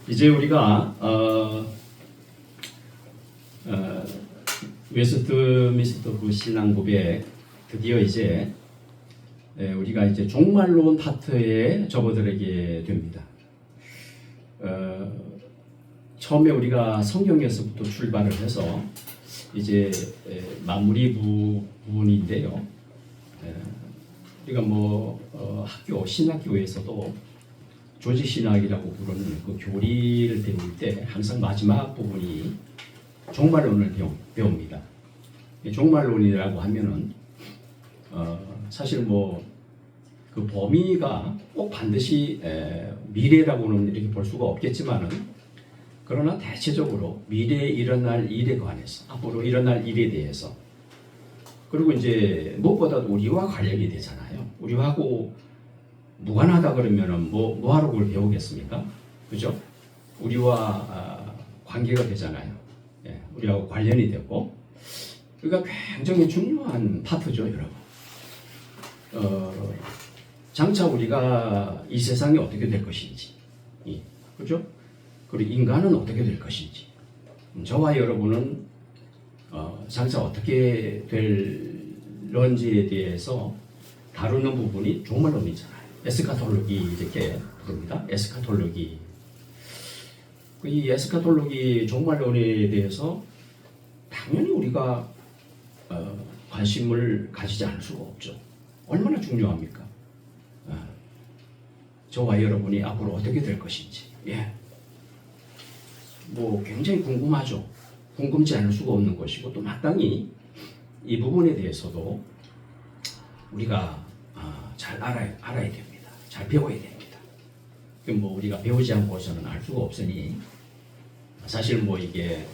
이제 우리가 웨스트민스터 신앙 고백 드디어 이제 우리가 이제 종말론 파트에 접어들게 됩니다. 처음에 우리가 성경에서부터 출발을 해서 이제 마무리 부분인데요. 우리가 학교 신학교에서도 조직신학이라고 부르는 그 교리를 배울 때 항상 마지막 부분이 종말론을 배웁니다. 종말론이라고 하면은 사실 그 범위가 꼭 반드시 미래라고는 이렇게 볼 수가 없겠지만은, 그러나 대체적으로 미래에 일어날 일에 관해서, 앞으로 일어날 일에 대해서, 그리고 이제 무엇보다 우리와 관련이 되잖아요. 우리하고 무관하다 그러면은 뭐하러 그걸 배우겠습니까? 그죠? 우리와 관계가 되잖아요. 우리하고 관련이 되고, 그러니까 굉장히 중요한 파트죠, 여러분. 장차 우리가 이 세상이 어떻게 될 것인지, 그죠? 그리고 인간은 어떻게 될 것인지, 저와 여러분은 장차 어떻게 될런지에 대해서 다루는 부분이 종말론이잖아요. 에스카톨로기 이렇게 부릅니다. 에스카톨로기. 이 에스카톨로기 종말론에 대해서 당연히 우리가 관심을 가지지 않을 수가 없죠. 얼마나 중요합니까? 저와 여러분이 앞으로 어떻게 될 것인지, 굉장히 궁금하죠. 궁금지 않을 수가 없는 것이고, 또 마땅히 이 부분에 대해서도 우리가 잘 알아야 됩니다. 잘 배워야 됩니다. 우리가 배우지 않고서는 알 수가 없으니, 사실 이게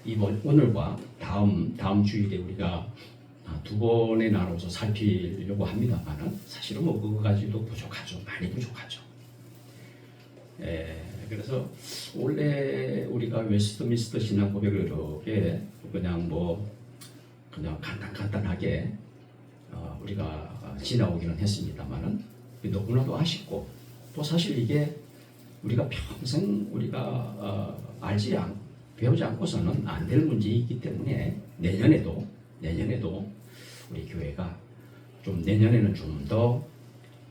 이번 오늘과 다음 주일에 우리가 두 번에 나눠서 살피려고 합니다만은, 사실은 그거 가지고도 부족하죠. 많이 부족하죠. 그래서 원래 우리가 웨스트민스터 신앙 고백을 이렇게 그냥 간단하게 우리가 지나오기는 했습니다만은, 너무나도 아쉽고, 또 사실 이게 우리가 평생 우리가 배우지 않고서는 안 될 문제이기 때문에, 내년에도 우리 교회가 내년에는 좀 더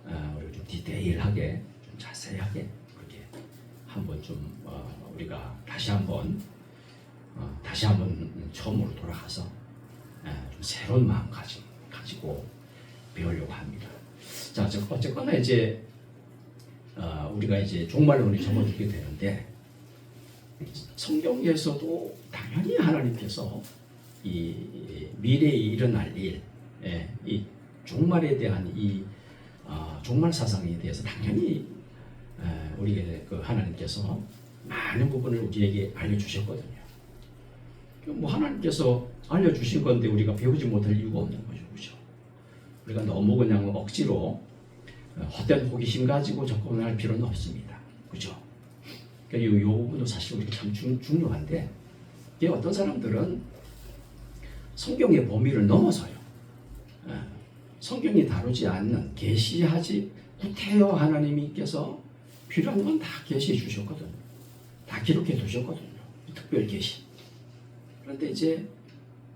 우리가 좀 디테일하게, 좀 자세하게 그렇게 한번 우리가 다시 한번 처음으로 돌아가서 좀 새로운 마음가짐 가지고 배우려고 합니다. 자, 어쨌거나 이제 우리가 이제 종말론에 접어들게 되는데, 성경에서도 당연히 하나님께서 이 미래에 일어날 일, 이 종말에 대한 이 종말 사상에 대해서 당연히 우리에게 하나님께서 많은 부분을 우리에게 알려주셨거든요. 하나님께서 알려주신 건데 우리가 배우지 못할 이유가 없는 거죠, 그렇죠? 우리가 너무 그냥 억지로 헛된 호기심 가지고 접근할 필요는 없습니다, 그렇죠? 그러니까 이 부분도 사실 우리가 참 중요한데, 이게 어떤 사람들은 성경의 범위를 넘어서요. 성경이 다루지 않는, 계시하지 구태여 하나님께서 필요한 건 다 계시해 주셨거든요. 다 기록해 두셨거든요. 특별 계시. 그런데 이제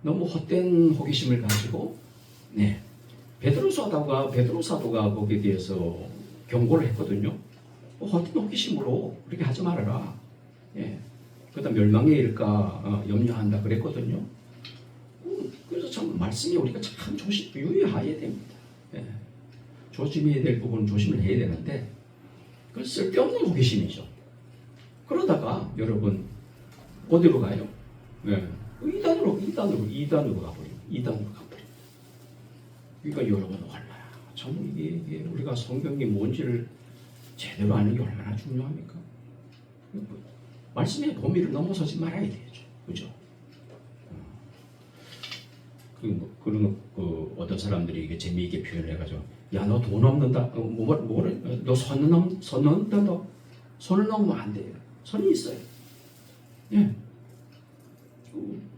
너무 헛된 호기심을 가지고, 베드로 사도가 거기에 대해서 경고를 했거든요. 헛된 호기심으로 그렇게 하지 말아라. 그다음 멸망에 이를까 염려한다 그랬거든요. 그래서 참 말씀이 우리가 참 유의해야 됩니다. 조심해야 될 부분은 조심을 해야 되는데, 그건 쓸데없는 호기심이죠. 그러다가 여러분 어디로 가요? 이단으로 가버려요. 그러니까 여러분 얼마나 참 이게 우리가 성경이 뭔지를 제대로 아는 게 얼마나 중요합니까? 말씀의 범위를 넘어서지 말아야 되죠, 그죠? 어떤 사람들이 이게 재미있게 표현해가지고, 야, 너 돈 없는다, 너 손을 넘는다, 너 손을 넘으면 안 돼요. 손이 있어요.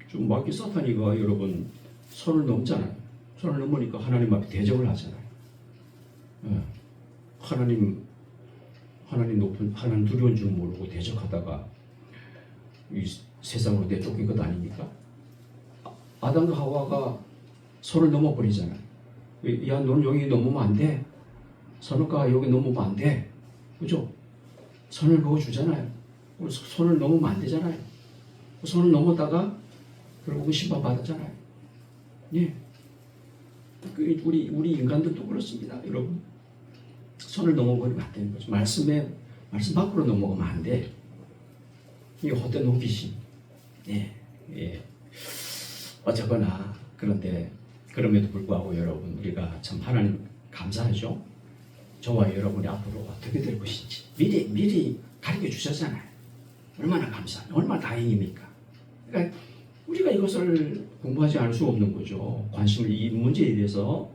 좀 마귀 사탄이가 여러분 손을 넘잖아요. 손을 넘으니까 하나님 앞에 대적을 하잖아요. 하나님 두려운 줄 모르고 대적하다가 이 세상으로 내쫓긴 것 아닙니까? 아담과 하와가 선을 넘어버리잖아요. 야, 너는 여기 넘으면 안 돼. 선악과가 여기 넘으면 안 돼. 그죠? 선을 그어주잖아요. 선을 넘으면 안 되잖아요. 선을 넘었다가 결국은 심판 받았잖아요. 예. 우리 인간들도 그렇습니다. 여러분. 선을 넘어버리면 안 되는 거죠. 말씀 밖으로 넘어가면 안 돼. 이게 헛된 호기심. 예. 예. 어쨌거나, 그런데, 그럼에도 불구하고 여러분, 우리가 참 하나님 감사하죠? 저와 여러분이 앞으로 어떻게 될 것인지 미리 가르쳐 주셨잖아요. 얼마나 감사합니까? 얼마나 다행입니까? 그러니까 우리가 이것을 공부하지 않을 수 없는 거죠. 관심을 이 문제에 대해서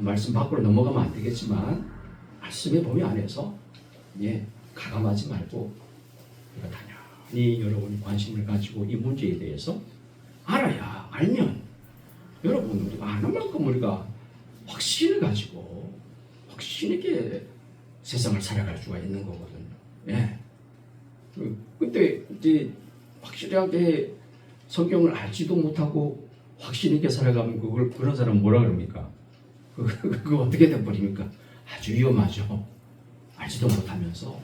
말씀 밖으로 넘어가면 안 되겠지만 말씀의 범위 안에서 가감하지 말고 우리가 당연히 여러분이 관심을 가지고 이 문제에 대해서 알면 여러분 우리가 아는 만큼 우리가 확신을 가지고 확신 있게 세상을 살아갈 수가 있는 거거든요. 예. 근데 이제 확실하게 성경을 알지도 못하고 확신 있게 살아가면 그런 사람 뭐라 그럽니까? 그거 어떻게 돼버립니까? 아주 위험하죠. 알지도 못하면서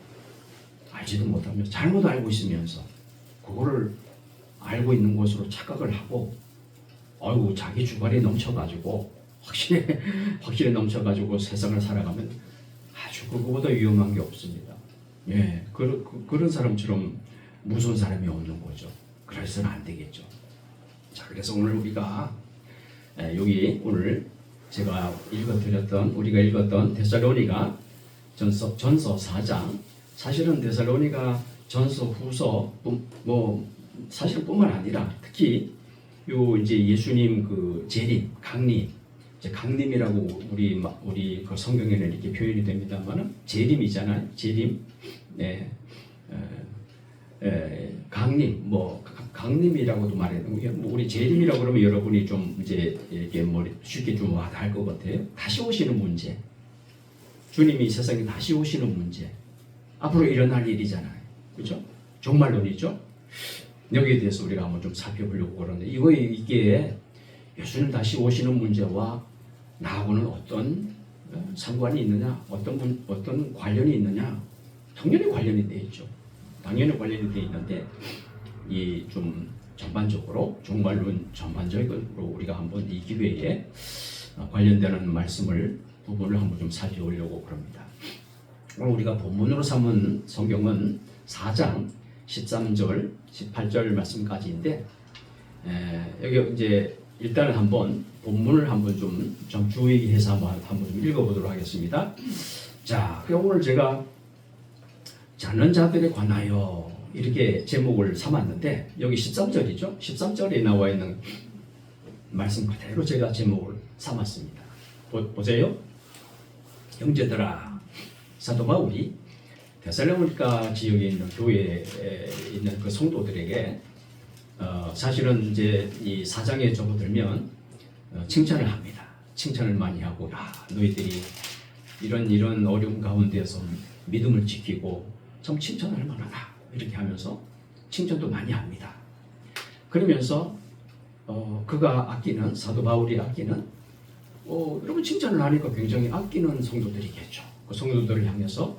잘못 알고 있으면서 그거를 알고 있는 것으로 착각을 하고 자기 주관이 넘쳐가지고 확신에 넘쳐가지고 세상을 살아가면 아주 그거보다 위험한 게 없습니다. 예, 그런 사람처럼 무서운 사람이 없는 거죠. 그래서는 안 되겠죠. 자, 그래서 오늘 우리가 여기 오늘 제가 우리가 읽었던 데살로니가 전서 4장, 사실은 데살로니가 전서 후서 사실 뿐만 아니라 특히 요 이제 예수님 그 재림, 강림, 이제 강림이라고 우리 그 성경에는 이렇게 표현이 됩니다만은 재림이잖아요. 재림, 네, 강림, 강림이라고도 말해요. 우리 재림이라고 그러면 여러분이 좀 이제 이렇게 쉽게 좀 와닿을 것 같아요. 다시 오시는 문제, 주님이 세상에 다시 오시는 문제, 앞으로 일어날 일이잖아요. 그렇죠? 종말론이죠. 여기에 대해서 우리가 한번 좀 살펴보려고 그러는데 이게 예수님 다시 오시는 문제와 나하고는 어떤 상관이 있느냐, 어떤 관련이 있느냐? 당연히 관련이 돼 있죠. 당연히 관련이 돼 있는데 이 좀 전반적으로 종말론 전반적으로 우리가 한번 이 기회에 관련되는 부분을 한번 좀 살펴보려고 그럽니다. 오늘 우리가 본문으로 삼은 성경은 4장 13절, 18절 말씀까지인데 여기 이제 일단은 한번 본문을 한번 좀 주의해서 한번 좀 읽어보도록 하겠습니다. 자, 오늘 제가 자는 자들에 관하여 이렇게 제목을 삼았는데 여기 13절이죠. 13절에 나와 있는 말씀 그대로 제가 제목을 삼았습니다. 보세요. 형제들아, 사도 바울이 데살로니가 지역에 있는 교회에 있는 그 성도들에게 사실은 이제 이 4장에 접어들면 칭찬을 합니다. 칭찬을 많이 하고, 너희들이 이런 어려운 가운데서 믿음을 지키고 참 칭찬할 만하다. 이렇게 하면서 칭찬도 많이 합니다. 그러면서 그가 아끼는, 사도 바울이 아끼는, 여러분 칭찬을 하니까 굉장히 아끼는 성도들이겠죠. 그 성도들을 향해서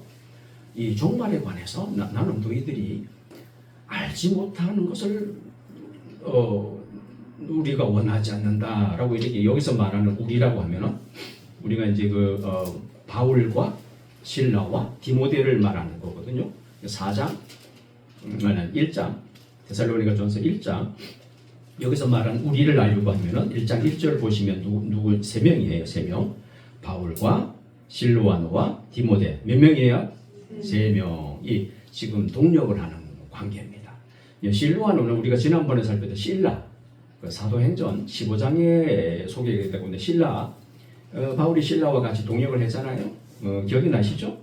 이 종말에 관해서 나는 너희들이 알지 못하는 것을 우리가 원하지 않는다라고 이렇게 여기서 말하는 우리라고 하면은 우리가 이제 바울과 실라와 디모데를 말하는 거거든요. 4장, 1장, 데살로니가 전서 1장 여기서 말한 우리를 알려고 하면은 1장 1절 보시면 누구 3명이에요. 3명. 바울과 실로아노와 디모데. 몇 명이에요? 3명이 지금 동력을 하는 관계입니다. 실로아노는 우리가 지난번에 살펴본 실라, 사도행전 15장에 소개되고 있는 실라, 바울이 실라와 같이 동역을 했잖아요. 기억이 나시죠?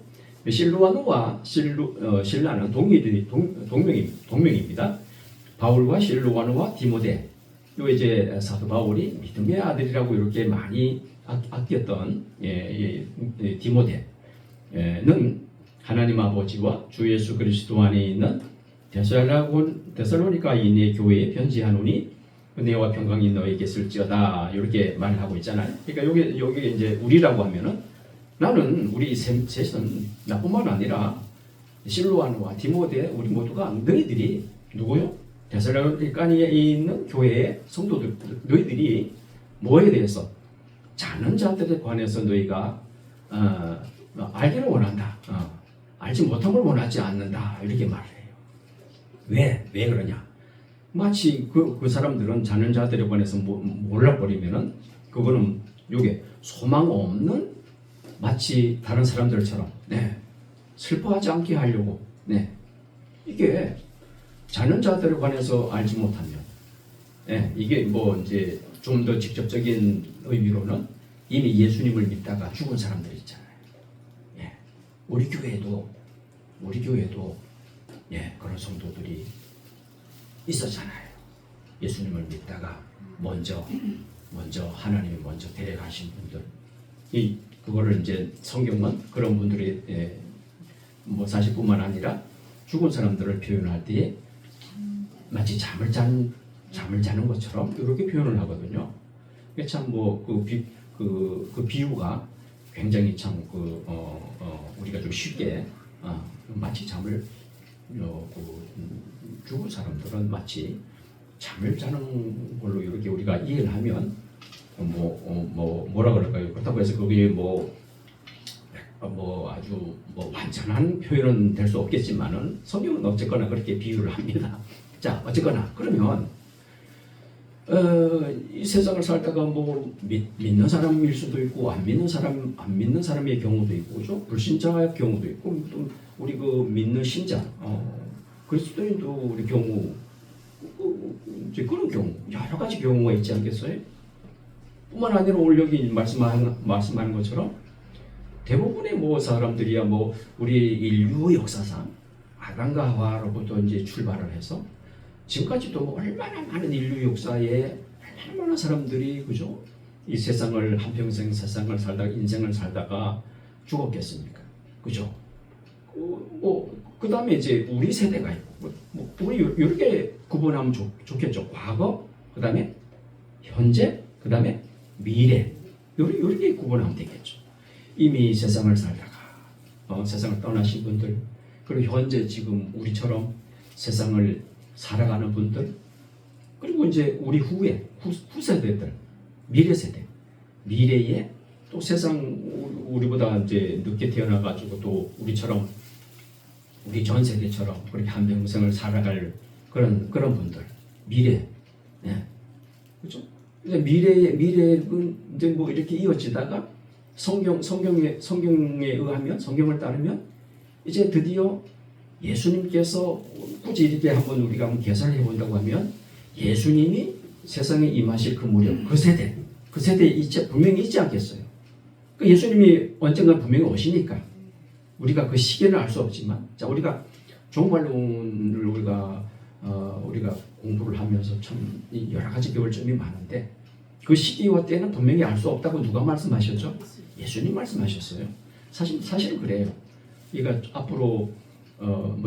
실로아노와 실라는 동명입니다. 바울과 실로아노와 디모데, 요 이제 사도 바울이 믿음의 아들이라고 이렇게 많이 아꼈던 디모데는 하나님 아버지와 주 예수 그리스도 안에 있는 데살로니가인의 교회에 편지하노니 은혜와 평강이 너에게 있을지어다 이렇게 말을 하고 있잖아요. 그러니까 여기 이제 우리라고 하면은 나는 우리 셋은 나뿐만 아니라 실로아노와 디모데 우리 모두가 너희들이 누구요? 데살로니가에 있는 교회의 성도들 너희들이 뭐에 대해서 자는 자들에 관해서 너희가 알기를 원한다. 알지 못함을 원하지 않는다. 이렇게 말해요. 왜 그러냐? 마치 그 사람들은 자는 자들에 관해서 몰라버리면은 그거는 요게 소망 없는 마치 다른 사람들처럼 슬퍼하지 않게 하려고 이게 자는 자들에 관해서 알지 못하면 이게 뭐 이제 좀 더 직접적인 의미로는 이미 예수님을 믿다가 죽은 사람들 있잖아요. 우리 교회에도 그런 성도들이 있었잖아요. 예수님을 믿다가 먼저 하나님이 먼저 데려가신 분들, 그거를 이제 성경은 그런 분들이 뭐 사실뿐만 아니라 죽은 사람들을 표현할 때에 마치 잠을 자는 것처럼 이렇게 표현을 하거든요. 참 뭐 그 비유가 굉장히 참 우리가 좀 쉽게 마치 잠을 죽은 사람들은 마치 잠을 자는 걸로 이렇게 우리가 이해를 하면 뭐라 그럴까요? 그렇다고 해서 그게 아주 완전한 표현은 될 수 없겠지만은 성경은 어쨌거나 그렇게 비유를 합니다. 자, 어쨌거나 그러면 이 세상을 살다가 믿는 사람일 수도 있고 안 믿는 사람의 경우도 있고, 그죠? 불신자의 경우도 있고, 또 우리 그 믿는 신자, 그리스도인도 우리 경우, 이제 그런 경우 여러 가지 경우가 있지 않겠어요? 뿐만 아니라 오늘 여기 말씀하는 것처럼 대부분의 사람들이야 우리 인류 역사상 아담과 하와로부터 이제 출발을 해서 지금까지도 얼마나 많은 인류 역사에 얼마나 많은 사람들이, 그죠? 이 세상을 한평생 세상을 살다가 인생을 살다가 죽었겠습니까? 그죠? 그 다음에 이제 우리 세대가 있고, 우리 이렇게 구분하면 좋겠죠. 과거, 그 다음에 현재, 그 다음에 미래, 이렇게 구분하면 되겠죠. 이미 세상을 살다가 세상을 떠나신 분들, 그리고 현재 지금 우리처럼 세상을 살아가는 분들, 그리고 이제 우리 후세대들, 미래 세대, 미래에 또 세상 우리보다 이제 늦게 태어나가지고 또 우리처럼 우리 전 세대처럼 그렇게 한평생을 살아갈 그런 분들, 미래, 그렇죠? 미래는 이제 이렇게 이어지다가 성경에 의하면, 성경을 따르면 이제 드디어 예수님께서 굳이 이렇게 한번 우리가 한번 계산해 본다고 하면 예수님이 세상에 임하실 그 무렵, 그 세대에 분명히 있지 않겠어요? 그 예수님이 언젠가 분명히 오시니까 우리가 그 시기는 알 수 없지만, 자, 우리가 종말론을 우리가 공부를 하면서 참 여러 가지 배울 점이 많은데 그 시기와 때는 분명히 알 수 없다고 누가 말씀하셨죠? 예수님 말씀하셨어요. 사실은 그래요. 그러니까 앞으로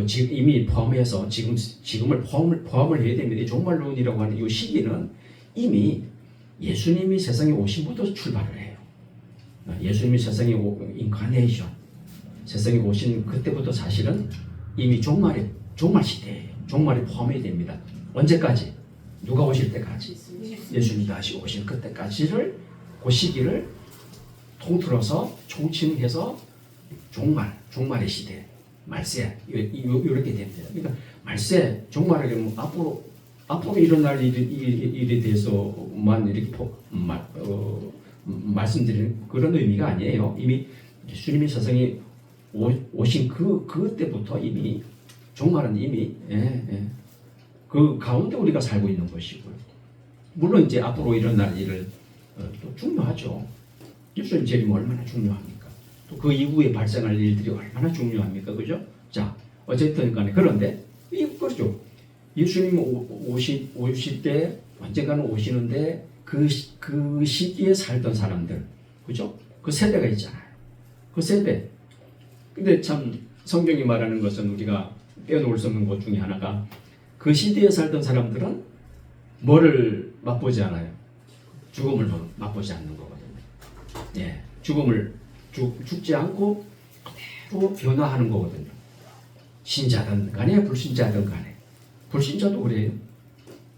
지금 이미 포함해서 지금을 포함을 해야 됩니다. 이 종말론이라고 하는 이 시기는 이미 예수님이 세상에 오신부터 출발을 해요. 예수님이 세상에 인카네이션, 세상에 오신 그때부터 사실은 이미 종말 시대예요. 종말이 포함해야 됩니다. 언제까지? 누가 오실 때까지? 예수님이 다시 오신 그때까지를, 그 시기를 통틀어서 총칭해서 종말의 시대, 말세, 이렇게 됩니다. 그러니까 말세, 종말을 앞으로 일어날 일에 대해서만 이렇게 말씀드리는 그런 의미가 아니에요. 이미 예수님이 세상에 오신 그때부터 이미 종말은 이미 그 가운데 우리가 살고 있는 것이고요. 물론 이제 앞으로 일어날 일을 또 중요하죠. 예수님 재림이 얼마나 중요합니까? 또 그 이후에 발생할 일들이 얼마나 중요합니까? 그죠? 자, 어쨌든 간에 그런데 그렇죠. 예수님 오실 때 언젠가는 오시는데 그 시기에 살던 사람들, 그죠? 그 세대가 있잖아요. 그 세대. 근데 참 성경이 말하는 것은 우리가 빼놓을 수 없는 것 중에 하나가 그 시대에 살던 사람들은 뭐를 맛보지 않아요? 죽음을 맛보지 않는 거거든요. 예, 죽음을 죽지 않고 그대로 변화하는 거거든요. 신자든 간에 불신자든 간에. 불신자도 그래요.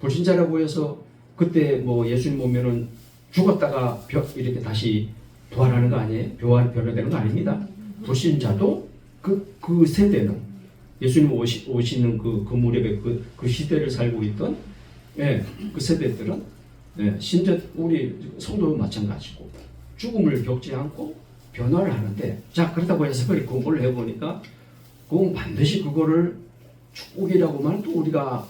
불신자라고 해서 그때 뭐 예수님 보면은 죽었다가 이렇게 다시 부활하는 거 아니에요? 변화되는 거 아닙니다. 불신자도 그 세대는 예수님 오시는 그 무렵에 그 시대를 살고 있던 예, 그 세대들은 예, 심지어 우리 성도도 마찬가지고 죽음을 겪지 않고 변화를 하는데 자 그렇다고 해서 그걸 공부를 해보니까 그건 반드시 그거를 축복이라고만 또 우리가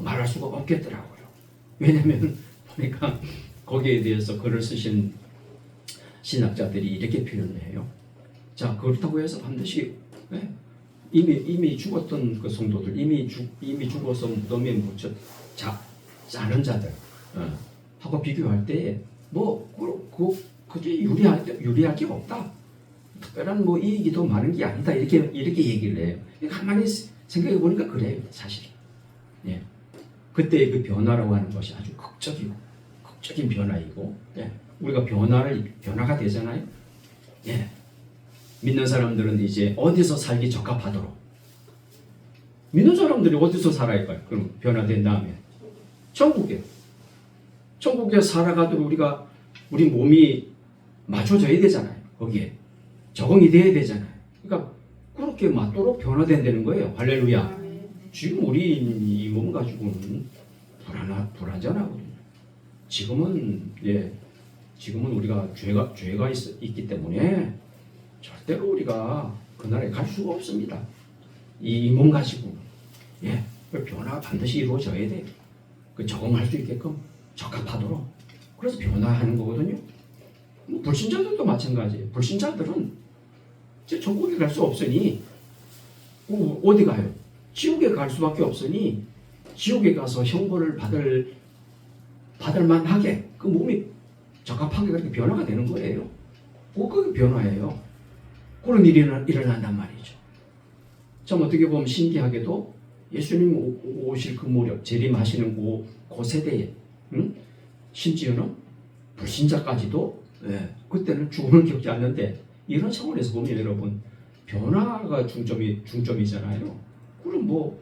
말할 수가 없겠더라고요. 왜냐하면 보니까 거기에 대해서 글을 쓰신 신학자들이 이렇게 표현을 해요. 자 그렇다고 해서 반드시 예, 이미 죽었던 그 성도들 이미 죽어서 무덤에 묻혀 자는 자들 하고 비교할 때 뭐 그게 유리할 게 없다. 특별한 뭐 이익이 더 많은 게 아니다. 이렇게 얘기를 해요. 가만히 생각해 보니까 그래요, 사실. 예. 그때의 그 변화라고 하는 것이 아주 극적인 변화이고, 예. 우리가 변화가 되잖아요. 예. 믿는 사람들은 이제 어디서 살기 적합하도록. 믿는 사람들이 어디서 살아야 할까요? 그럼 변화된 다음에 천국에 살아가도록 우리 몸이 맞춰져야 되잖아요. 거기에 적응이 돼야 되잖아요. 그러니까 그렇게 맞도록 변화된다는 거예요. 할렐루야. 지금 우리 이 몸 가지고는 불안전하거든요. 지금은 우리가 죄가 있기 때문에 절대로 우리가 그날에 갈 수가 없습니다. 이 몸 가지고 그 변화가 반드시 이루어져야 돼요. 적응할 수 있게끔 적합하도록. 그래서 변화하는 거거든요. 불신자들도 마찬가지예요. 불신자들은 이제 천국에 갈 수 없으니 어디 가요? 지옥에 갈 수밖에 없으니 지옥에 가서 형벌을 받을 만하게 그 몸이 적합하게 그렇게 변화가 되는 거예요. 그게 변화예요. 그런 일이 일어난단 말이죠. 참 어떻게 보면 신기하게도 예수님 오실 그 무렵 재림하시는 그 세대에 심지어는 불신자까지도 그때는 죽음을 겪지 않는데 이런 상황에서 보면 여러분 변화가 중점이잖아요. 그럼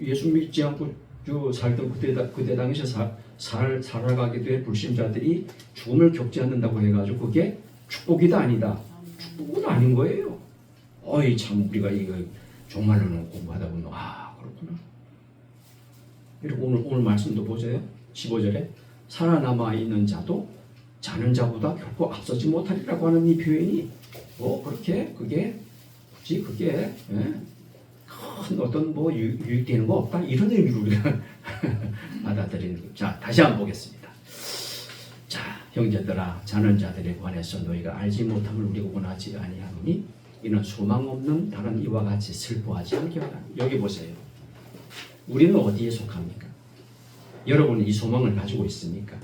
예수 믿지 않고 살던 그때 당시에 살아가게 된 불신자들이 죽음을 겪지 않는다고 해가지고 그게 축복이다 아니다. 축복은 아닌 거예요. 참 우리가 이거 정말로는 공부하다 보면 그렇구나. 그리고 오늘 말씀도 보세요. 15절에 살아남아 있는 자도 자는 자보다 결코 앞서지 못하리라고 하는 이 표현이 그게 큰 어떤 유익되는 거 없다 이런 의미로 우리가 받아들이는 거죠. 자 다시 한번 보겠습니다. 자 형제들아 자는 자들에 관해서 너희가 알지 못함을 우리가 원하지 아니하노니 이는 소망 없는 다른 이와 같이 슬퍼하지 않게 하라. 여기 보세요. 우리는 어디에 속합니까? 여러분은 이 소망을 가지고 있습니까?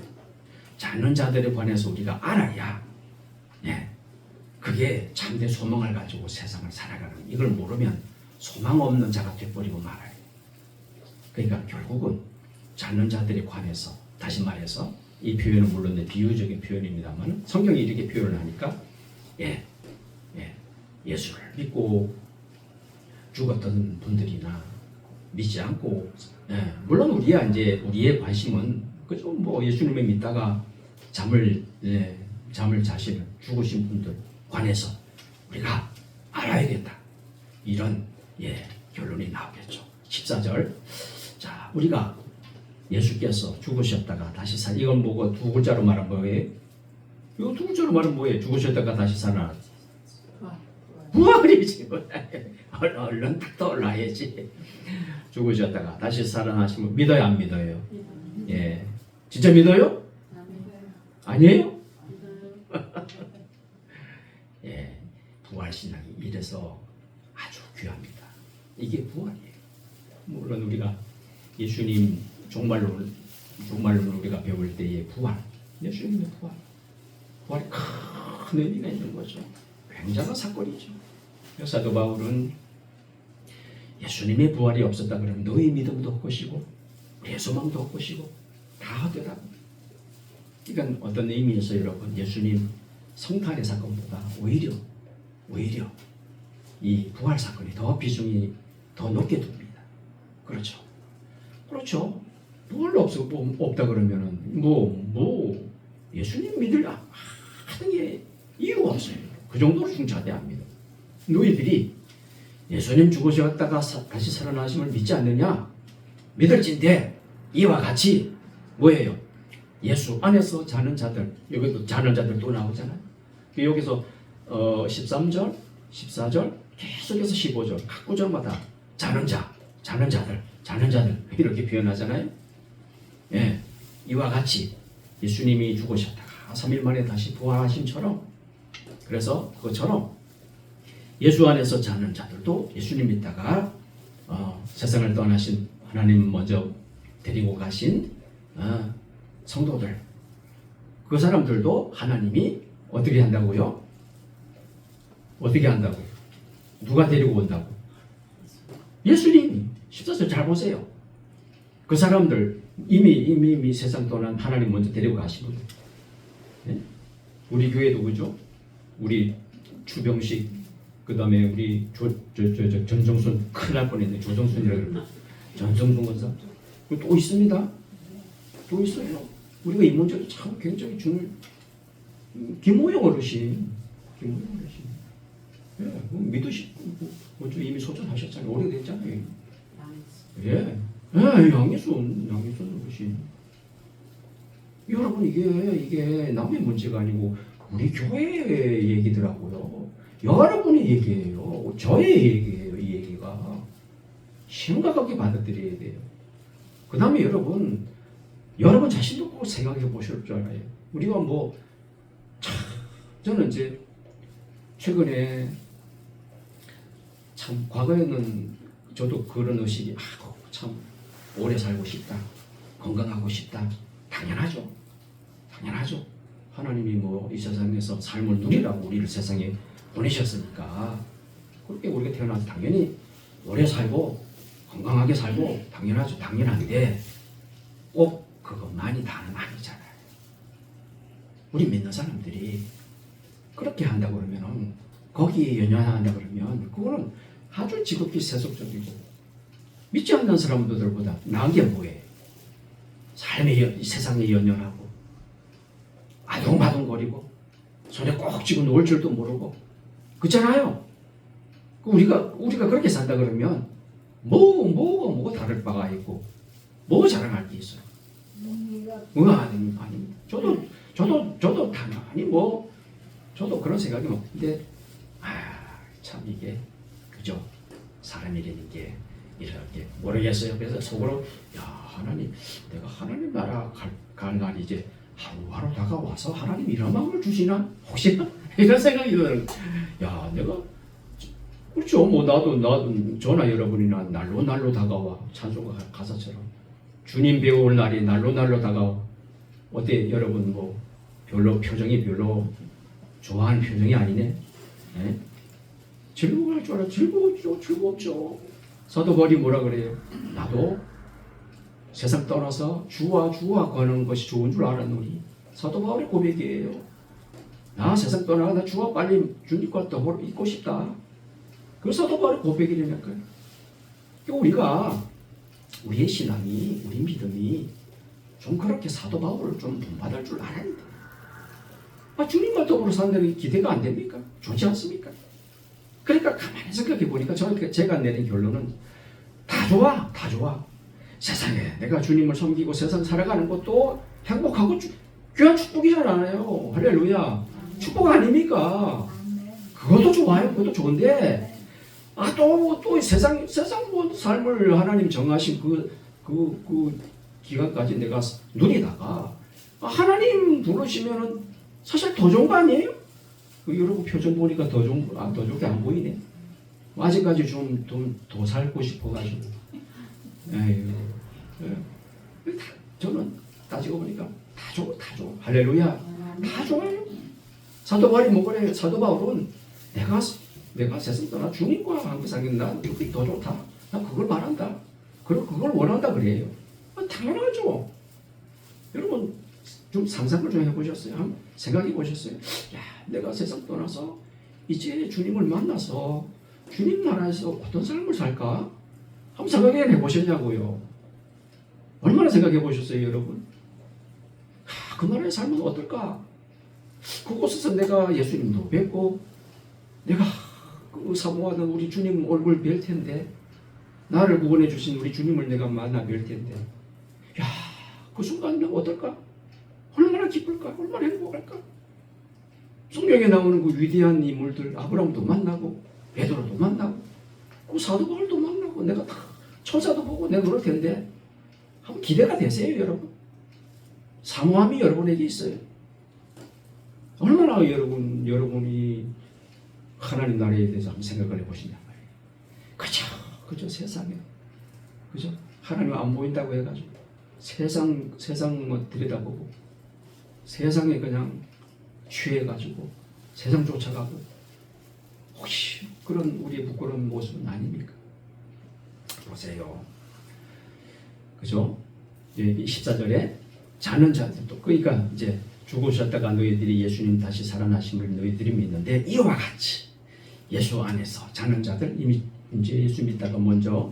자는 자들에 관해서 우리가 알아야 그게 참된 소망을 가지고 세상을 살아가는 이걸 모르면 소망 없는 자가 되어버리고 말아요. 그러니까 결국은 자는 자들에 관해서 다시 말해서 이 표현은 물론 비유적인 표현입니다만 성경이 이렇게 표현을 하니까 예수를 믿고 죽었던 분들이나 믿지 않고 물론 우리의 관심은 그죠 예수님을 믿다가 잠을 자시는 죽으신 분들 관해서 우리가 알아야겠다 이런 결론이 나오겠죠. 14절 자 우리가 예수께서 죽으셨다가 다시 이건 뭐고 두 글자로 말하면 뭐예요? 이거 두 글자로 말하면 뭐예요? 죽으셨다가 다시 살아나 부활이지. 얼른 딱 떠올라야지. 죽으셨다가 다시 살아나시면 믿어요 안 믿어요? 진짜 믿어요? 아니에요? 부활신앙이 이래서 아주 귀합니다. 이게 부활이에요. 물론 우리가 예수님 종말론을 우리가 배울 때의 부활, 예수님의 부활이 큰 의미가 있는 거죠. 굉장한 사건이죠. 사도 바울은 예수님의 부활이 없었다 그러면 너희 믿음도 헛것이고 우리의 소망도 헛것이고 다 헛되라고. 이건 어떤 의미에서 여러분 예수님 성탄의 사건보다 오히려 이 부활 사건이 더 비중이 더 높게 둡니다. 그렇죠. 부활 없다 그러면은 예수님 믿을 하는 게 이유가 없어요. 그 정도로 중차대합니다. 너희들이 예수님 죽으셨다가 다시 살아나심을 믿지 않느냐? 믿을진데 이와 같이 뭐예요? 예수 안에서 자는 자들, 여기도 자는 자들 또 나오잖아요. 여기서 13절, 14절, 계속해서 15절, 각 구절마다 자는 자들 이렇게 표현하잖아요. 예, 이와 같이 예수님이 죽으셨다가 3일 만에 다시 부활하심처럼, 그래서 그것처럼 예수 안에서 자는 자들도 예수님 믿다가 세상을 떠나신 하나님 먼저 데리고 가신 성도들, 그 사람들도 하나님이 어떻게 한다고요? 어떻게 한다고요? 누가 데리고 온다고? 예수님이. 14절 잘 보세요. 그 사람들 이미 세상 떠난 하나님 먼저 데리고 가신 거예요. 네? 우리 교회도 그죠? 우리 추병식, 그 다음에 우리 전정순, 큰일 날 뻔했네. 조정순이라고 그러고 전정순 권사 또 있습니다. 또 있어요. 우리가 인문적으로 참 굉장히 김호영 어르신. 예, 먼저 이미 소천하셨잖아요. 오래됐잖아요. 예, 양희순 어르신. 여러분 이게 남의 문제가 아니고 우리 교회의 얘기더라고요. 여러분의 얘기예요. 저의 얘기예요. 이 얘기가 심각하게 받아들여야 돼요. 그 다음에 여러분 자신도 꼭 생각해 보실 줄 알아요. 우리가 저는 이제 최근에 참 과거에는 저도 그런 의식이 참 오래 살고 싶다, 건강하고 싶다. 당연하죠. 하나님이 이 세상에서 삶을 누리라고 우리를 세상에 보내셨으니까 그렇게 우리가 태어나서 당연히 오래 살고 건강하게 살고 당연한데 꼭 그것만이 다는 아니잖아요. 우리 믿는 사람들이 그렇게 한다 그러면, 거기에 연연한다 그러면 그거는 아주 지극히 세속적이고 믿지 않는 사람들보다 나은 게 뭐예요? 세상에 연연하고 아동바동거리고 손에 꼭 쥐고 놓을 줄도 모르고 그렇잖아요. 우리가 그렇게 산다 그러면 뭐가 다를 바가 있고 뭐 자랑할 게 있어요? 아닙니다. 저도 당연히 저도 그런 생각이 없는데 참 이게 그죠? 사람이라는 게 이렇게 모르겠어요. 그래서 속으로 하나님, 내가 하나님 나라 갈 날이 이제 하루하루 다가와서 하나님 이런 마음을 주시나? 혹시나? 이런 생각이 들어요. 내가 그렇죠. 나도 저나 여러분이나 날로 다가와. 찬송가 가사처럼 주님 배울 날이 날로 다가와. 어때 여러분? 표정이 별로 좋아하는 표정이 아니네. 네? 즐거워할 줄 알아. 즐겁죠. 사도 바울이 뭐라 그래요? 나도 세상 떠나서 주와 거하는 것이 좋은 줄 알았노니. 사도 바울의 고백이에요. 나 세상 떠나가 나 주와 빨리 주님과 더 있고 싶다. 그 사도 바울의 고백이라니까요. 우리의 신앙이, 우리 믿음이 좀 그렇게 사도 바울을 좀 본받을 줄 알아야 돼. 주님과 더불어 산다는 기대가 안 됩니까? 좋지 않습니까? 그러니까 가만히 생각해 보니까 제가 내린 결론은 다 좋아. 세상에 내가 주님을 섬기고 세상 살아가는 것도 행복하고 귀한 축복이잖아요. 할렐루야. 축복 아닙니까? 그것도 좋아요. 그것도 좋은데 또 세상 삶을 하나님 정하신 그 기간까지 내가 누리다가 하나님 부르시면은 사실 더 좋은 거 아니에요? 여러분 표정 보니까 더 좋게 안 보이네. 아직까지 좀 더 살고 싶어가지고. 저는 따지고 보니까 다 좋아. 할렐루야. 다 좋아요. 사도 바울이 뭐 그래요? 사도 바울은 내가 내가 세상 떠나 주님과 함께 사는 나 그게 더 좋다. 나 그걸 말한다. 그리고 그걸 원한다 그래요. 당연하죠. 여러분 좀 상상을 좀 해보셨어요? 한번 생각해 보셨어요? 야, 내가 세상 떠나서 이제 주님을 만나서 주님 나라에서 어떤 삶을 살까? 한번 생각해 보셨냐고요. 얼마나 생각해 보셨어요, 여러분? 그 나라의 삶은 어떨까? 그곳에서 내가 예수님도 뵙고 내가 그 사모하는 우리 주님 얼굴 뵐 텐데 나를 구원해 주신 우리 주님을 내가 만나 뵐 텐데 야, 그 순간 내가 어떨까? 얼마나 기쁠까? 얼마나 행복할까? 성경에 나오는 그 위대한 인물들 아브라함도 만나고 베드로도 만나고 그 사도 바울도 만나고 내가 다 천사도 보고 내가 그럴 텐데 한번 기대가 되세요, 여러분? 사모함이 여러분에게 있어요. 얼마나 여러분이 하나님 나라에 대해서 한번 생각을 해보시냔 말이에요. 그저 세상에 그죠? 하나님 안 보인다고 해가지고 세상 뭐 들여다보고 세상에 그냥 취해가지고 세상 쫓아가고 혹시 그런 우리의 부끄러운 모습은 아닙니까? 보세요. 그죠? 14절에 자는 자들도 그러니까 이제 죽으셨다가 너희들이 예수님 다시 살아나심을 너희들이 믿는데 이와 같이 예수 안에서 자는 자들 이미 이제 예수 믿다가 먼저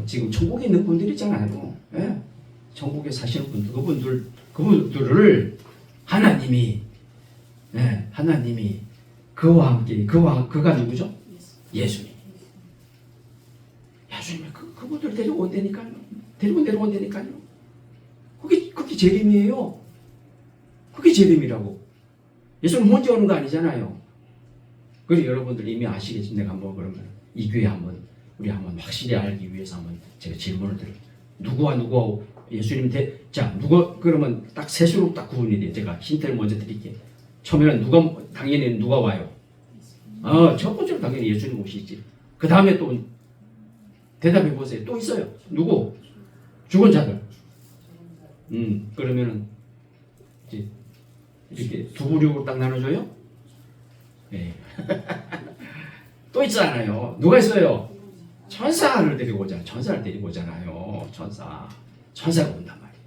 지금 천국에 있는 분들 있잖아요. 예? 천국에 사시는 분들 그분들을 하나님이 그와 함께 그가 누구죠? 예수님. 예수님이 그분들 데리고 온다니까요. 데리고 내려온다니까요. 그게 재림이에요. 그게 재림이라고. 예수님 혼자 오는 거 아니잖아요. 그래서 여러분들 이미 아시겠지. 내가 한번 그러면 이 교회 우리 한번 확실히 알기 위해서 한번 제가 질문을 드려요. 누구와 예수님 누가 그러면 딱 셋으로 딱 구분이 돼요. 제가 힌트를 먼저 드릴게요. 처음에는 당연히 누가 와요? 첫 번째로 당연히 예수님 오시지. 그 다음에 또 대답해 보세요. 또 있어요. 누구? 죽은 자들. 그러면은 이제 이렇게 두 부류로 딱 나눠줘요? 네. 또 있잖아요. 누가 있어요? 천사를 데리고 오잖아요. 천사를 데리고 오잖아요. 천사가 온단 말이에요.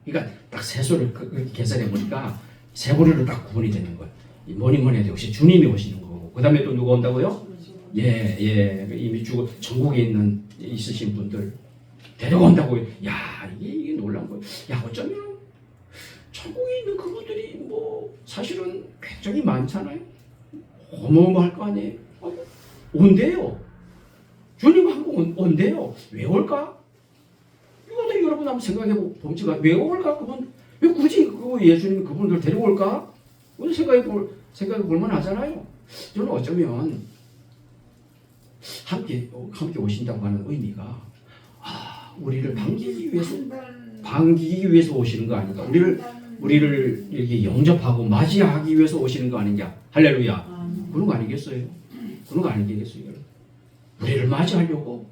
그러니까 딱 세수를 계산해 보니까 세 부류로 딱 구분이 되는 거예요. 뭐니 해도 역시 주님이 오시는 거고. 그 다음에 또 누가 온다고요? 이미 전국에 있으신 분들 데리고 온다고요. 야, 이게 놀라운 거예요. 야, 어쩌면 천국에 있는 그분들이 뭐 사실은 굉장히 많잖아요. 어마어마할 거 아니에요. 온대요. 주님 한국 온대요. 왜 올까? 이것도 여러분 한번 생각해 봅시다. 왜 올까? 왜 굳이 예수님 그분들 데리고 올까? 우리 생각해 볼만 하잖아요. 저는 어쩌면 함께 오신다고 하는 의미가 우리를 반기기 위해서 오시는 거 아닌가? 우리를 이렇게 영접하고 맞이하기 위해서 오시는 거 아니냐? 할렐루야. 그런 거 아니겠어요? 그런 거 아니겠어요? 우리를 맞이하려고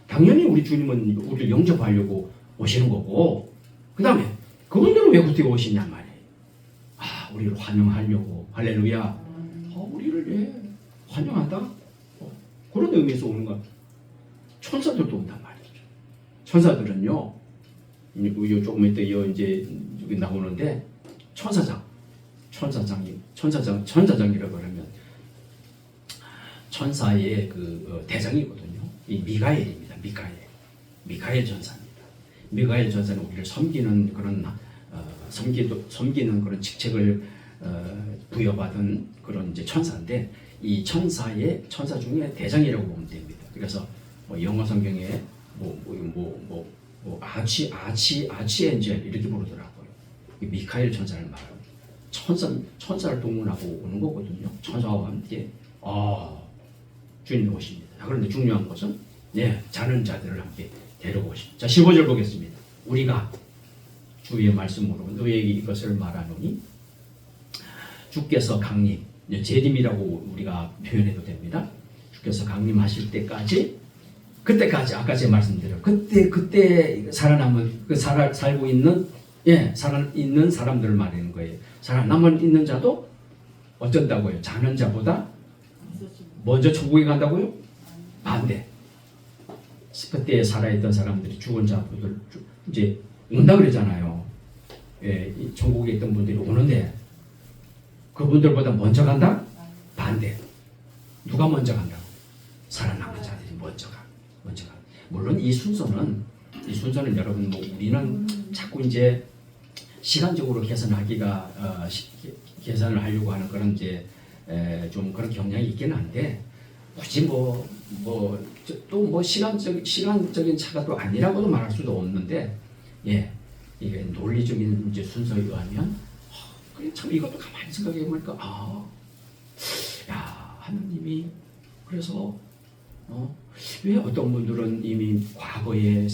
당연히 우리 주님은 우리를 영접하려고 오시는 거고 그 다음에 그분들은 왜 그때 오시냔 말이에요. 우리를 환영하려고. 할렐루야. 우리를 환영한다? 그런 의미에서 오는 거야. 천사들도 온단 말이죠. 천사들은요, 조금 이따 이제 여기 나오는데 천사장이라고 그러면 천사의 그 대장이거든요. 이 미가엘입니다. 미가엘 전사입니다. 미가엘 전사는 우리를 섬기는 그런 직책을 부여받은 그런 이제 천사인데 이 천사 중에 대장이라고 보면 됩니다. 그래서 영어 성경에 아치 엔젤 이렇게 부르더라고요. 미카엘 천사를 말하고 천사를 동원하고 오는 거거든요. 천사와 함께 주님이 오십니다. 그런데 중요한 것은 자는 자들을 함께 데리고 오십니다. 자, 15절 보겠습니다. 우리가 주의 말씀으로 너희에게 이것을 말하노니 주께서 강림, 재림이라고 우리가 표현해도 됩니다. 주께서 강림하실 그때까지 아까 제가 말씀드린 그때 살아남은 살고 있는 살아있는 사람들을 말하는 거예요. 살아남은 있는 자도 어쩐다고요? 자는 자보다 먼저 천국에 간다고요? 반대. 그때 살아있던 사람들이 죽은 자분들 이제 온다 그러잖아요. 예, 천국에 있던 분들이 오는데 그분들보다 먼저 간다? 반대. 누가 먼저 간다고? 살아남은 자들이 먼저 가. 물론 이 순서는 여러분 뭐 우리는 자꾸 이제 시간적으로 계산하기가 계산을 하려고 하는 그런 이제 좀 그런 경향이 있긴 한데 굳이 또 시간적인 차가 또 아니라고도 말할 수도 없는데 예 이게 논리적인 이제 순서에 의하면 참 이것도 가만히 생각해 보니까 야 하나님이 그래서 왜 어떤 분들은 이미 과거의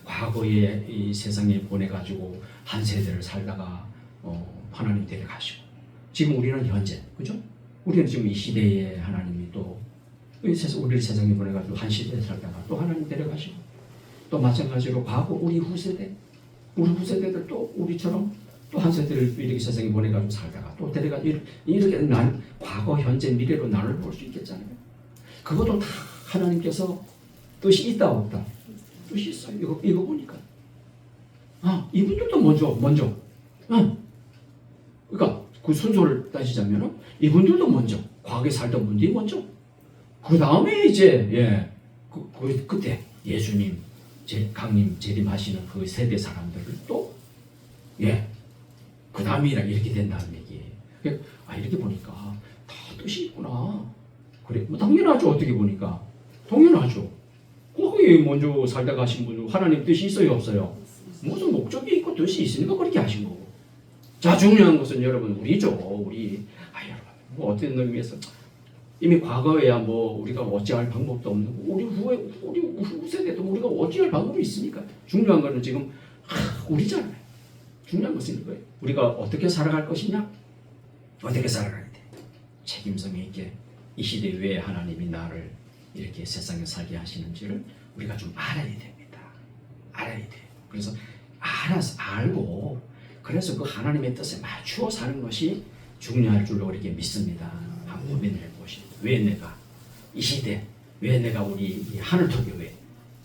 과거의 이 세상에 보내가지고 한 세대를 살다가 하나님 데려가시고 지금 우리는 현재 그죠? 우리는 지금 이 시대에 하나님이 또 우리를 세상에 보내가지고 한 시대에 살다가 또 하나님 데려가시고 또 마찬가지로 과거 우리 후세대들 또 우리처럼 또 한 세대를 이렇게 세상에 보내가지고 살다가 또 데려가 이렇게 난 과거 현재 미래로 나눌 볼 수 있겠잖아요. 그것도 다 하나님께서 뜻이 있다 없다? 뜻이 있어요. 이거 보니까 이분들도 먼저 그러니까 그 순서를 따지자면 이분들도 먼저 과거에 살던 분들이 먼저 그 다음에 이제 그때 예수님 강림 재림하시는 그 세대 사람들을 또 그 다음이라 이렇게 된다는 얘기예요. 이렇게 보니까 다 뜻이 있구나. 그래, 뭐 당연하죠. 어떻게 보니까 당연하죠. 거기 먼저 살다 가신 분은 하나님 뜻이 있어요, 없어요? 무슨 목적이 있고 뜻이 있으니까 그렇게 하신 거고. 자, 중요한 것은 여러분 우리죠. 여러분 뭐 어떤 의미에서 이미 과거에야 뭐 우리가 어찌할 방법도 없는 거. 우리 후세대도 우리가 어찌할 방법이 있습니까? 중요한 거는 지금 우리잖아요. 중요한 것은 이거예요. 우리가 어떻게 살아갈 것이냐? 어떻게 살아가야 돼? 책임성 있게 이 시대 왜 하나님이 나를 이렇게 세상에 살게 하시는지를 우리가 좀 알아야 됩니다. 알아야 돼요. 그래서 알고 그래서 그 하나님의 뜻에 맞추어 사는 것이 중요할 줄로 이렇게 믿습니다. 한번 고민을 해보시죠. 왜 내가 이 시대, 왜 내가 우리 하늘토교회,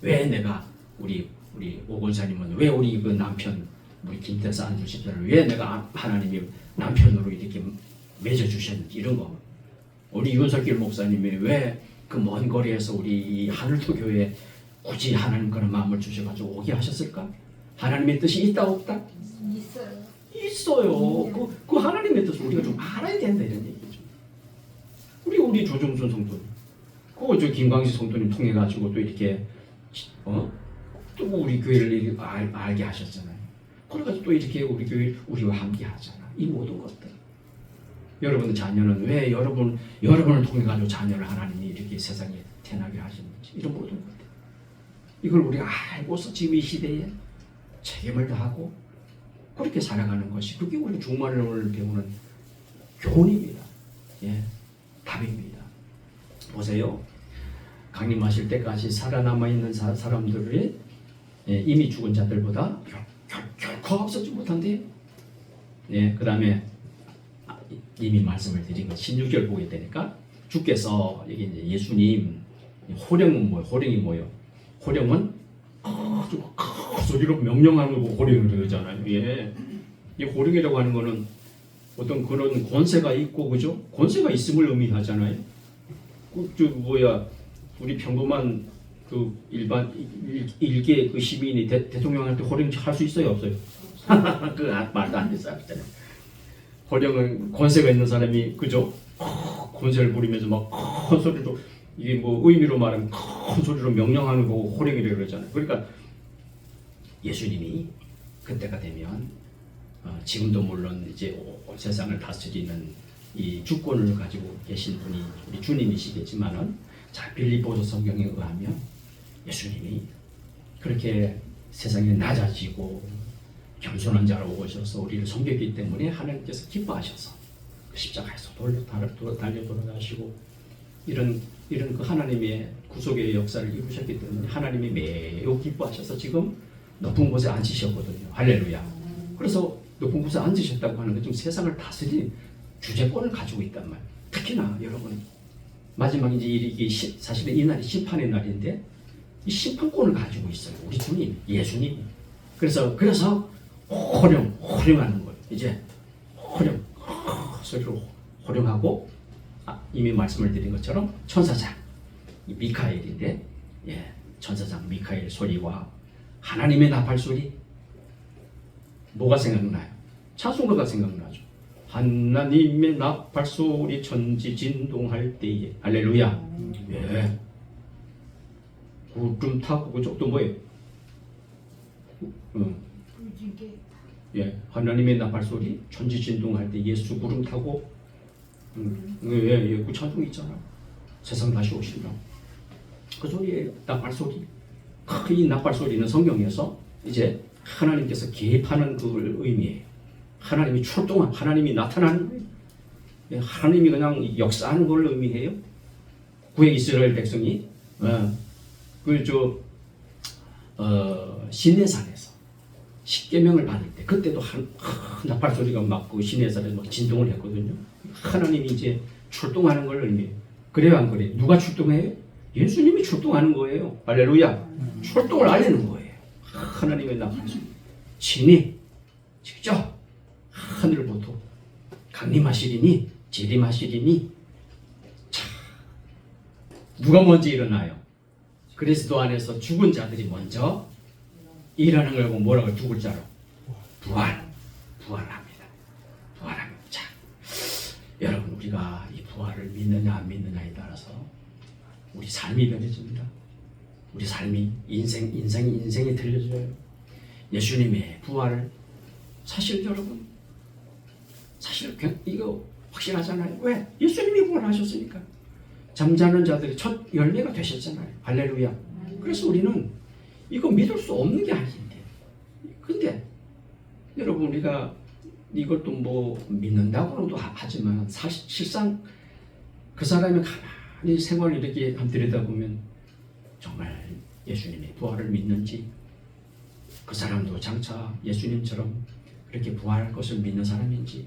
왜 내가 우리 오건사님은 왜 우리 그 남편 우리 김태사 안주십자를 왜 내가 하나님이 남편으로 이렇게 맺어주셨는지 이런 거. 우리 윤석길 목사님이 왜 그 먼 거리에서 우리 하늘토교회에 굳이 하나님 그런 마음을 주셔가지고 오게 하셨을까? 하나님의 뜻이 있다 없다? 있어요. 그 하나님의 뜻을 우리가 좀 알아야 된다 이런 얘기죠. 우리 조정순 성도님, 저 김광식 성도님 통해 가지고 또 이렇게 또 우리 교회를 알게 하셨잖아요. 그래가지고 또 이렇게 우리 교회 우리와 함께 하잖아. 이 모든 것들. 여러분의 자녀는 왜 여러분을 통해 가지고 자녀를 하나님이 이렇게 세상에 태어나게 하시는지 이런 모든 것들. 이걸 우리가 알고서 지금 이 시대에 책임을 다하고 그렇게 살아가는 것이 그게 우리 종말론을 배우는 교훈입니다. 답입니다. 보세요. 강림하실 때까지 살아남아 있는 사람들이 이미 죽은 자들보다 결코 앞서지 못한대요. 그 다음에 이미 말씀을 드린 것 16절 보게 되니까 주께서 여기 이제 예수님 호령은 뭐예요? 호령이 뭐예요? 호령은 큰 소리로 명령하는 거고 호령을 그러잖아요. 이 호령이라고 하는 거는 어떤 그런 권세가 있고 그죠? 권세가 있음을 의미하잖아요. 우리 평범한 그 일개 그 시민이 대통령한테 호령할 수 있어요, 없어요? 그 말도 안 되는 사람이잖아요. 호령은 권세가 있는 사람이 그죠? 권세를 부리면서 막 큰 소리로 이게 뭐 의미로 말하면 큰 소리로 명령하는 거고 호령이라고 그러잖아요. 그러니까 예수님이 그때가 되면 지금도 물론 이제 세상을 다스리는 이 주권을 가지고 계신 분이 우리 주님이시겠지만은 자 빌립보서 성경에 의하면 예수님이 그렇게 세상에 낮아지고 겸손한 자로 오셔서 우리를 섬겼기 때문에 하나님께서 기뻐하셔서 십자가에서 달려 돌아가시고 이런 그 하나님의 구속의 역사를 이루셨기 때문에 하나님이 매우 기뻐하셔서 지금 높은 곳에 앉으셨거든요. 할렐루야. 그래서 높은 곳에 앉으셨다고 하는 건 좀 세상을 다스린 주재권을 가지고 있단 말이에요. 특히나 여러분 마지막 이제 이게 사실은 이 날이 심판의 날인데 이 심판권을 가지고 있어요. 우리 주님, 예수님. 그래서 호령하는 거예요. 이제 호령 소리로 호령하고 이미 말씀을 드린 것처럼 천사장 이 미카엘인데 천사장 미카엘 소리와 하나님의 나팔 소리 뭐가 생각나요? 찬송가가 생각나죠. 하나님의 나팔 소리 천지 진동할 때에 할렐루야. 예. 구름 타고 그쪽도 뭐예요? 예, 하나님의 나팔 소리 천지 진동할 때 예수 구름 타고 그 찬송 있잖아. 세상 다시 오신다. 그 소리에 나팔 소리. 이 나팔 소리는 성경에서 이제 하나님께서 개입하는 그 의미예요. 하나님이 출동한, 하나님이 나타나는 거예요. 하나님이 그냥 역사하는 걸 의미해요. 구약 이스라엘 백성이 시내산에서 십계명을 받을 때 그때도 나팔 소리가 막 그 시내산에서 막 진동을 했거든요. 하나님이 이제 출동하는 걸 의미해요. 그래요, 안 그래요? 누가 출동해요? 예수님이 출동하는 거예요. 할렐루야. 출동을 알리는 거예요. 하나님의 나팔 소리. 진이 직접 하늘부터 강림하시리니 재림하시리니 자, 누가 먼저 일어나요? 그리스도 안에서 죽은 자들이 먼저 일하는 걸 보고 뭐라고 두 글자로 부활합니다. 부활합니다. 자, 여러분 우리가 이 부활을 믿느냐 안 믿느냐에 따라서 우리 삶이 변해집니다. 우리 삶이 인생이 들려져요. 예수님의 부활을 사실 여러분 사실 이거 확실하잖아요. 왜? 예수님이 부활하셨으니까. 잠자는 자들이 첫 열매가 되셨잖아요. 할렐루야. 그래서 우리는 이거 믿을 수 없는 게 아닌데. 근데 여러분 우리가 이걸 또 뭐 믿는다고도 하지만 사실상 그 사람이 가만히 생활을 이렇게 한번 들여다보면 정말 예수님의 부활을 믿는지 그 사람도 장차 예수님처럼 그렇게 부활할 것을 믿는 사람인지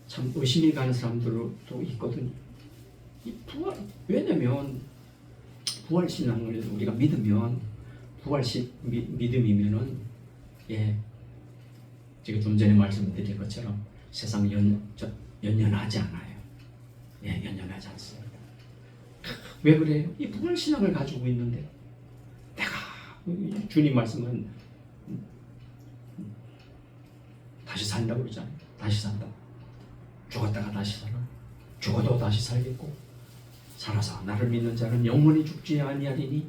참 의심이 가는 사람들도 있거든요. 이 부활, 왜냐면 부활 신앙을 우리가 믿으면 믿음이면은 제가 좀 전에 말씀드린 것처럼 세상 연연하지 않아요. 연연하지 않습니다. 왜 그래요? 이 부활 신앙을 가지고 있는데 내가 주님 말씀은 다시 산다고 그러잖아요. 다시 산다. 죽었다가 다시 살아. 죽어도 다시 살겠고 살아서 나를 믿는 자는 영원히 죽지 아니하리니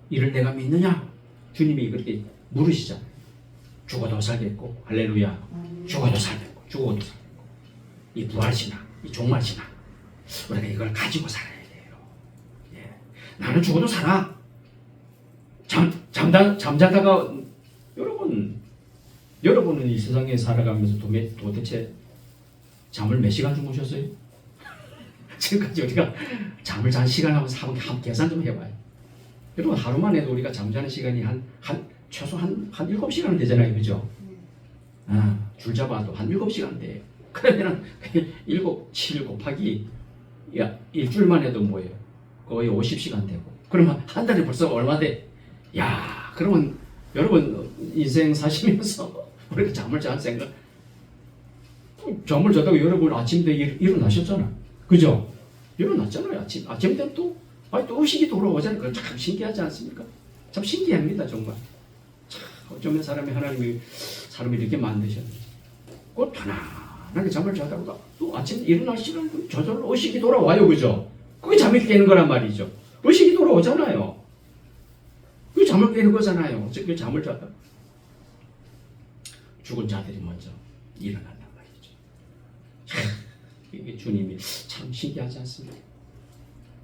이를 내가 믿느냐? 주님이 그렇게 물으시잖아요. 죽어도 살겠고 할렐루야. 죽어도 살겠고 죽어도 살겠고 이 부활신앙, 이 종말신앙 우리가 이걸 가지고 살아야 돼요. 나는 죽어도 살아. 잠자다가 여러분은 이 세상에 살아가면서 도대체 잠을 몇 시간 주무셨어요? 지금까지 우리가 잠을 잔 시간하고 한번 계산 좀 해봐요. 여러분 하루만 해도 우리가 잠자는 시간이 최소 한 7시간은 되잖아요. 그죠? 줄 잡아도 한 7시간 돼요. 그러면은 7 곱하기 일주일만 해도 뭐예요? 거의 50시간 되고 그러면 한 달에 벌써 얼마 돼? 야, 그러면 여러분 인생 사시면서 우리가 잠을 잔 생각 잠을 자다가 여러분 아침에 일어나셨잖아. 그죠? 일어났잖아요. 아침 되면 또 의식이 돌아오잖아요. 그거 참 신기하지 않습니까? 참 신기합니다. 정말. 참 어쩌면 하나님이 사람을 이렇게 만드셨는지. 곧 편안하게 잠을 자다가 또 아침에 일어날 시간 저절로 의식이 돌아와요. 그죠? 그게 잠이 깨는 거란 말이죠. 의식이 돌아오잖아요. 그게 잠을 깨는 거잖아요. 그 잠을 자다 죽은 자들이 먼저 일어난단 말이죠. 이게 주님이 참 신기하지 않습니까?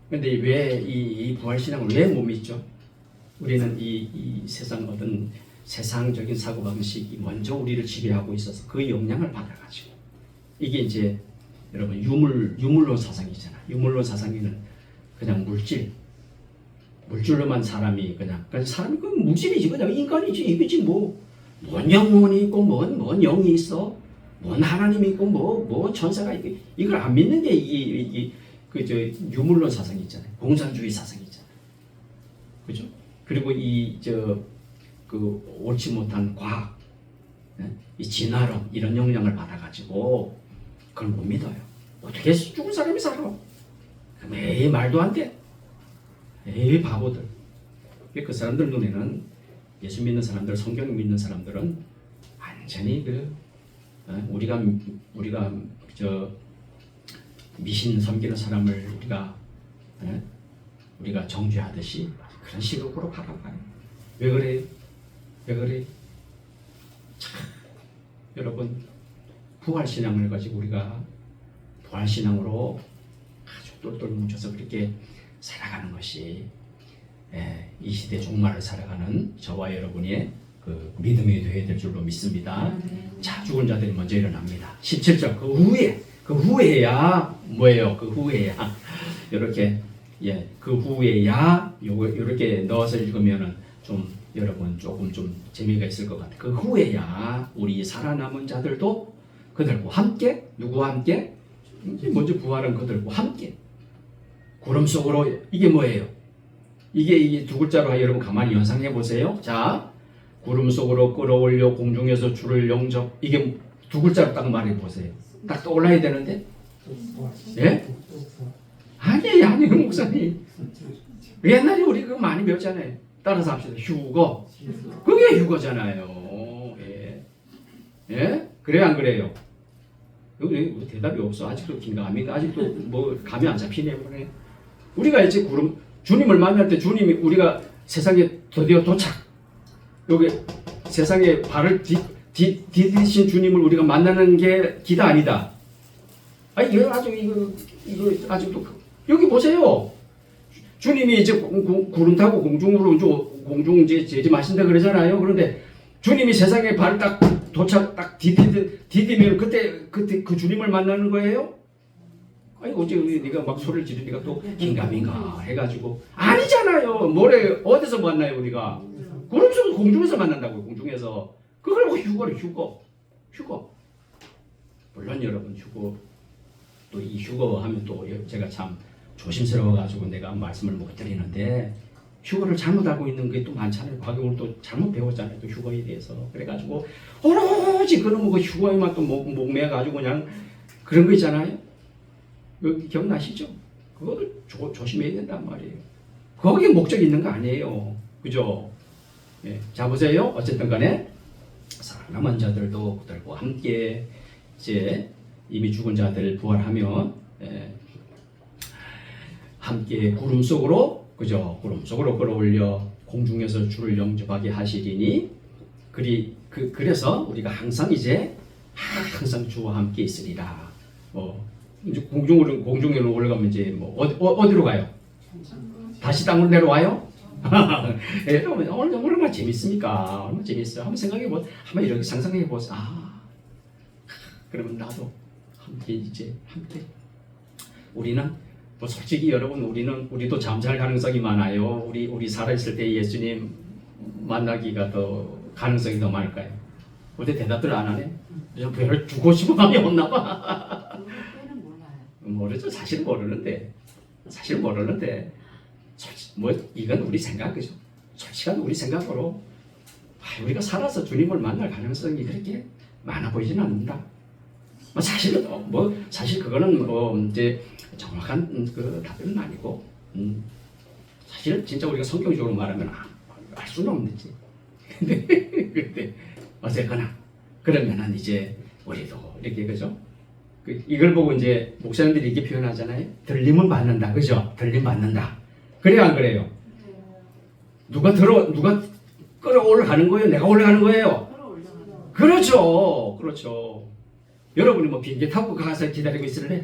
그런데 왜 이 부활신앙을 왜 못 믿죠? 우리는 이 세상 어떤 세상적인 사고방식이 먼저 우리를 지배하고 있어서 그 영향을 받아가지고 이게 이제 여러분 유물론 사상이잖아. 유물론 사상에는 그냥 물질로만 사람이 그냥 사람이 그 물질이지 그냥 인간이지 이거지 뭔 영혼이 있고 뭔 영이 있어 뭔 하나님이 있고 뭐 천사가 있고 이걸 안 믿는 게 그 저 유물론 사상이 있잖아요. 공산주의 사상이 있잖아요. 그죠? 그리고 이 저 그 옳지 못한 과학, 이 진화론 이런 영향을 받아가지고 그걸 못 믿어요. 어떻게 죽은 사람이 살아? 에이 말도 안 돼. 에이 바보들. 그 사람들 눈에는 예수 믿는 사람들, 성경 믿는 사람들은 완전히 그 우리가 저 미신 섬기는 사람을 우리가 정죄하듯이 그런 식으로 바라봐요. 왜 그래요? 왜 그래요? 참, 여러분 부활신앙을 가지고 우리가 부활신앙으로 아주 똘똘 뭉쳐서 그렇게 살아가는 것이 이 시대 종말을 살아가는 저와 여러분의 그 믿음이 되어야 될 줄로 믿습니다. 자, 죽은 자들이 먼저 일어납니다. 17절 그 후에야 뭐예요? 그 후에야 이렇게 그 후에야 이렇게 넣어서 읽으면은 좀 여러분 조금 좀 재미가 있을 것 같아요. 그 후에야 우리 살아남은 자들도 그들과 함께 누구와 함께 먼저 부활한 그들과 함께 구름 속으로 이게 뭐예요? 이게 두 글자로 여러분 가만히 연상해 보세요. 자, 구름 속으로 끌어올려 공중에서 주를 영접. 이게 두 글자로 딱 말해 보세요. 딱 떠올라야 되는데. 예? 아니 목사님. 옛날에 우리 그거 많이 배웠잖아요. 따라서 합시다. 휴거. 그게 휴거잖아요. 예? 그래요 안 그래요? 여기 대답이 없어. 아직도 긴가합니까? 아직도 뭐 감이 안 잡히네 보네. 우리가 이제 주님을 만날 때 주님이 우리가 세상에 드디어 도착. 여기 세상에 발을 디디신 주님을 우리가 만나는 게 기다 아니다. 이거 아직도 여기 보세요. 주님이 이제 구름 타고 공중 이제 제지마신다 그러잖아요. 그런데 주님이 세상에 발 딱 도착 딱 디디면 그때 그 주님을 만나는 거예요? 어제 네가 막 소리를 지르니까 또 긴가민가 해가지고 아니잖아요. 뭐래 어디서 만나요 우리가? 구름 속에서 공중에서 만난다고요. 공중에서 그걸 뭐 휴거. 물론 여러분 휴거 또 이 휴거 하면 또 제가 참 조심스러워가지고 내가 말씀을 못 드리는데 휴거를 잘못 알고 있는 게 또 많잖아요. 과거를 또 잘못 배웠잖아요. 또 휴거에 대해서 그래가지고 오로지 그놈의 그 휴거에만 또 목매가지고 그냥 그런 거 있잖아요. 여기 기억나시죠? 그거를 조심해야 된단 말이에요. 거기에 목적이 있는 거 아니에요. 그죠? 예. 자 보세요. 어쨌든 간에 살아남은 자들도 그들과 함께 이제 이미 죽은 자들 부활하면 함께 구름 속으로 그죠? 구름 속으로 끌어올려 공중에서 주를 영접하게 하시리니 그래서 우리가 항상 이제 항상 주와 함께 있으리라. 이제 공중으로 올라가면 이제 뭐 어디로 가요? 다시 땅으로 내려와요? 여러분 얼마나 재밌습니까? 얼마나 재밌어요. 한번 이렇게 상상해 보세요. 그러면 나도 함께 우리는 뭐 솔직히 여러분 우리도 잠잘 가능성이 많아요. 우리 살아있을 때 예수님 만나기가 더 가능성이 더 많을까요? 어제 대답들 안 하네? 별 주고 싶은 마음이 없나 봐. 모르죠. 사실 모르는데 뭐 이건 우리 생각이죠. 솔직한 우리 생각으로 우리가 살아서 주님을 만날 가능성이 그렇게 많아 보이지는 않는다. 사실 그거는 이제 정확한 그 답변은 아니고 사실 진짜 우리가 성경적으로 말하면 알 수는 없는지. 근데 어쨌거나 그러면은 이제 우리도 이렇게 그죠? 이걸 보고 이제 목사님들이 이렇게 표현하잖아요. 들림은 받는다, 그죠? 들림 받는다. 그래요, 안 그래요? 누가 끌어올라가는 거예요? 내가 올라가는 거예요? 그렇죠. 여러분이 뭐 비행기 타고 가서 기다리고 있을래?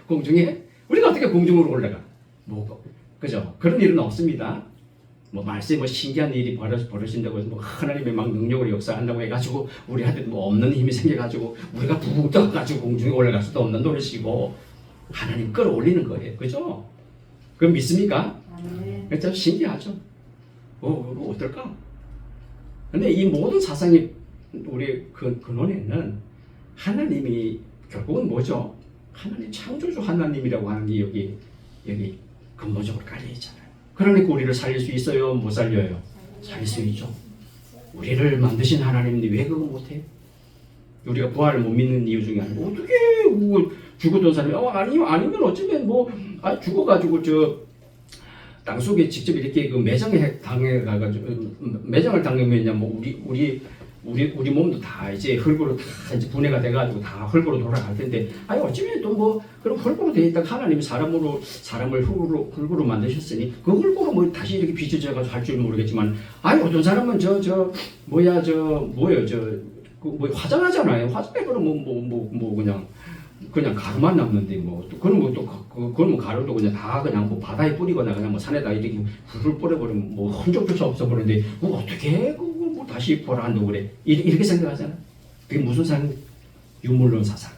공중에? 우리가 어떻게 공중으로 올라가? 그죠? 그런 일은 없습니다. 말씀에 신기한 일이 벌어진다고 해서 하나님의 막 능력으로 역사한다고 해가지고 우리한테 없는 힘이 생겨가지고 우리가 붕 떠가지고 공중에 올라갈 수도 없는 노릇이고 하나님 끌어올리는 거예요. 그죠? 그럼 믿습니까? 참 신기하죠? 어떨까? 근데 이 모든 사상이 우리 근원에는 하나님이 결국은 뭐죠? 하나님 창조주 하나님이라고 하는 게 여기 근본적으로 깔려 있잖아요. 그러니까 우리를 살릴 수 있어요? 못 살려요? 살릴 수 있죠. 우리를 만드신 하나님인데 왜 그거 못해요? 우리가 부활을 못 믿는 이유 중에 하나가 어떻게 죽었던 사람이 아니면 어쩌면 죽어가지고 저 땅속에 직접 이렇게 그 매장에 당해가지고 매장을 당하면야 우리 몸도 다 이제 흙으로 다 이제 분해가 돼가지고 다 흙으로 돌아갈 텐데 어쩌면 또 그럼 흙으로 돼 있다가 하나님이 사람을 흙으로 만드셨으니 그 흙으로 다시 이렇게 빚어져가지고 할 줄 모르겠지만 어떤 사람은 화장하잖아요. 화장해 그러면 그냥 가루만 남는데 그건 가루도 그냥 바다에 뿌리거나 그냥 산에다 이렇게 불을 뿌려버리면 흔적조차 없어버리는데 어떻게 다시 보라한다고 그래. 이렇게 생각하잖아. 그게 무슨 상? 유물론 사상,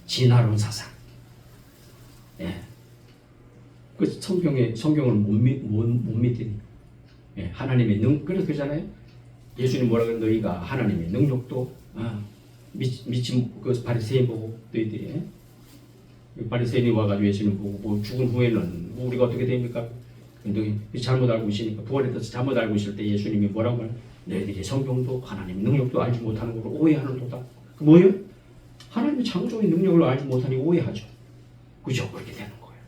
진화론 사상. 예. 그 성경을 못 믿으니. 예. 하나님의 그래서 그러잖아요. 예수님 뭐라 그래? 너희가 하나님의 능력도 미친 그 바리새인 보고 너희들이 바리새인이 와가지고 예수님 보고 죽은 후에는 우리가 어떻게 됩니까? 너희 잘못 알고 있으니까 부활에 대해서 잘못 알고 있을 때 예수님이 뭐라고 말? 너희들이 성경도 하나님의 능력도 알지 못하는 걸로 오해하는 도다. 그 뭐예요? 하나님의 창조의 능력을 알지 못하니 오해하죠. 그죠? 그렇게 되는 거예요.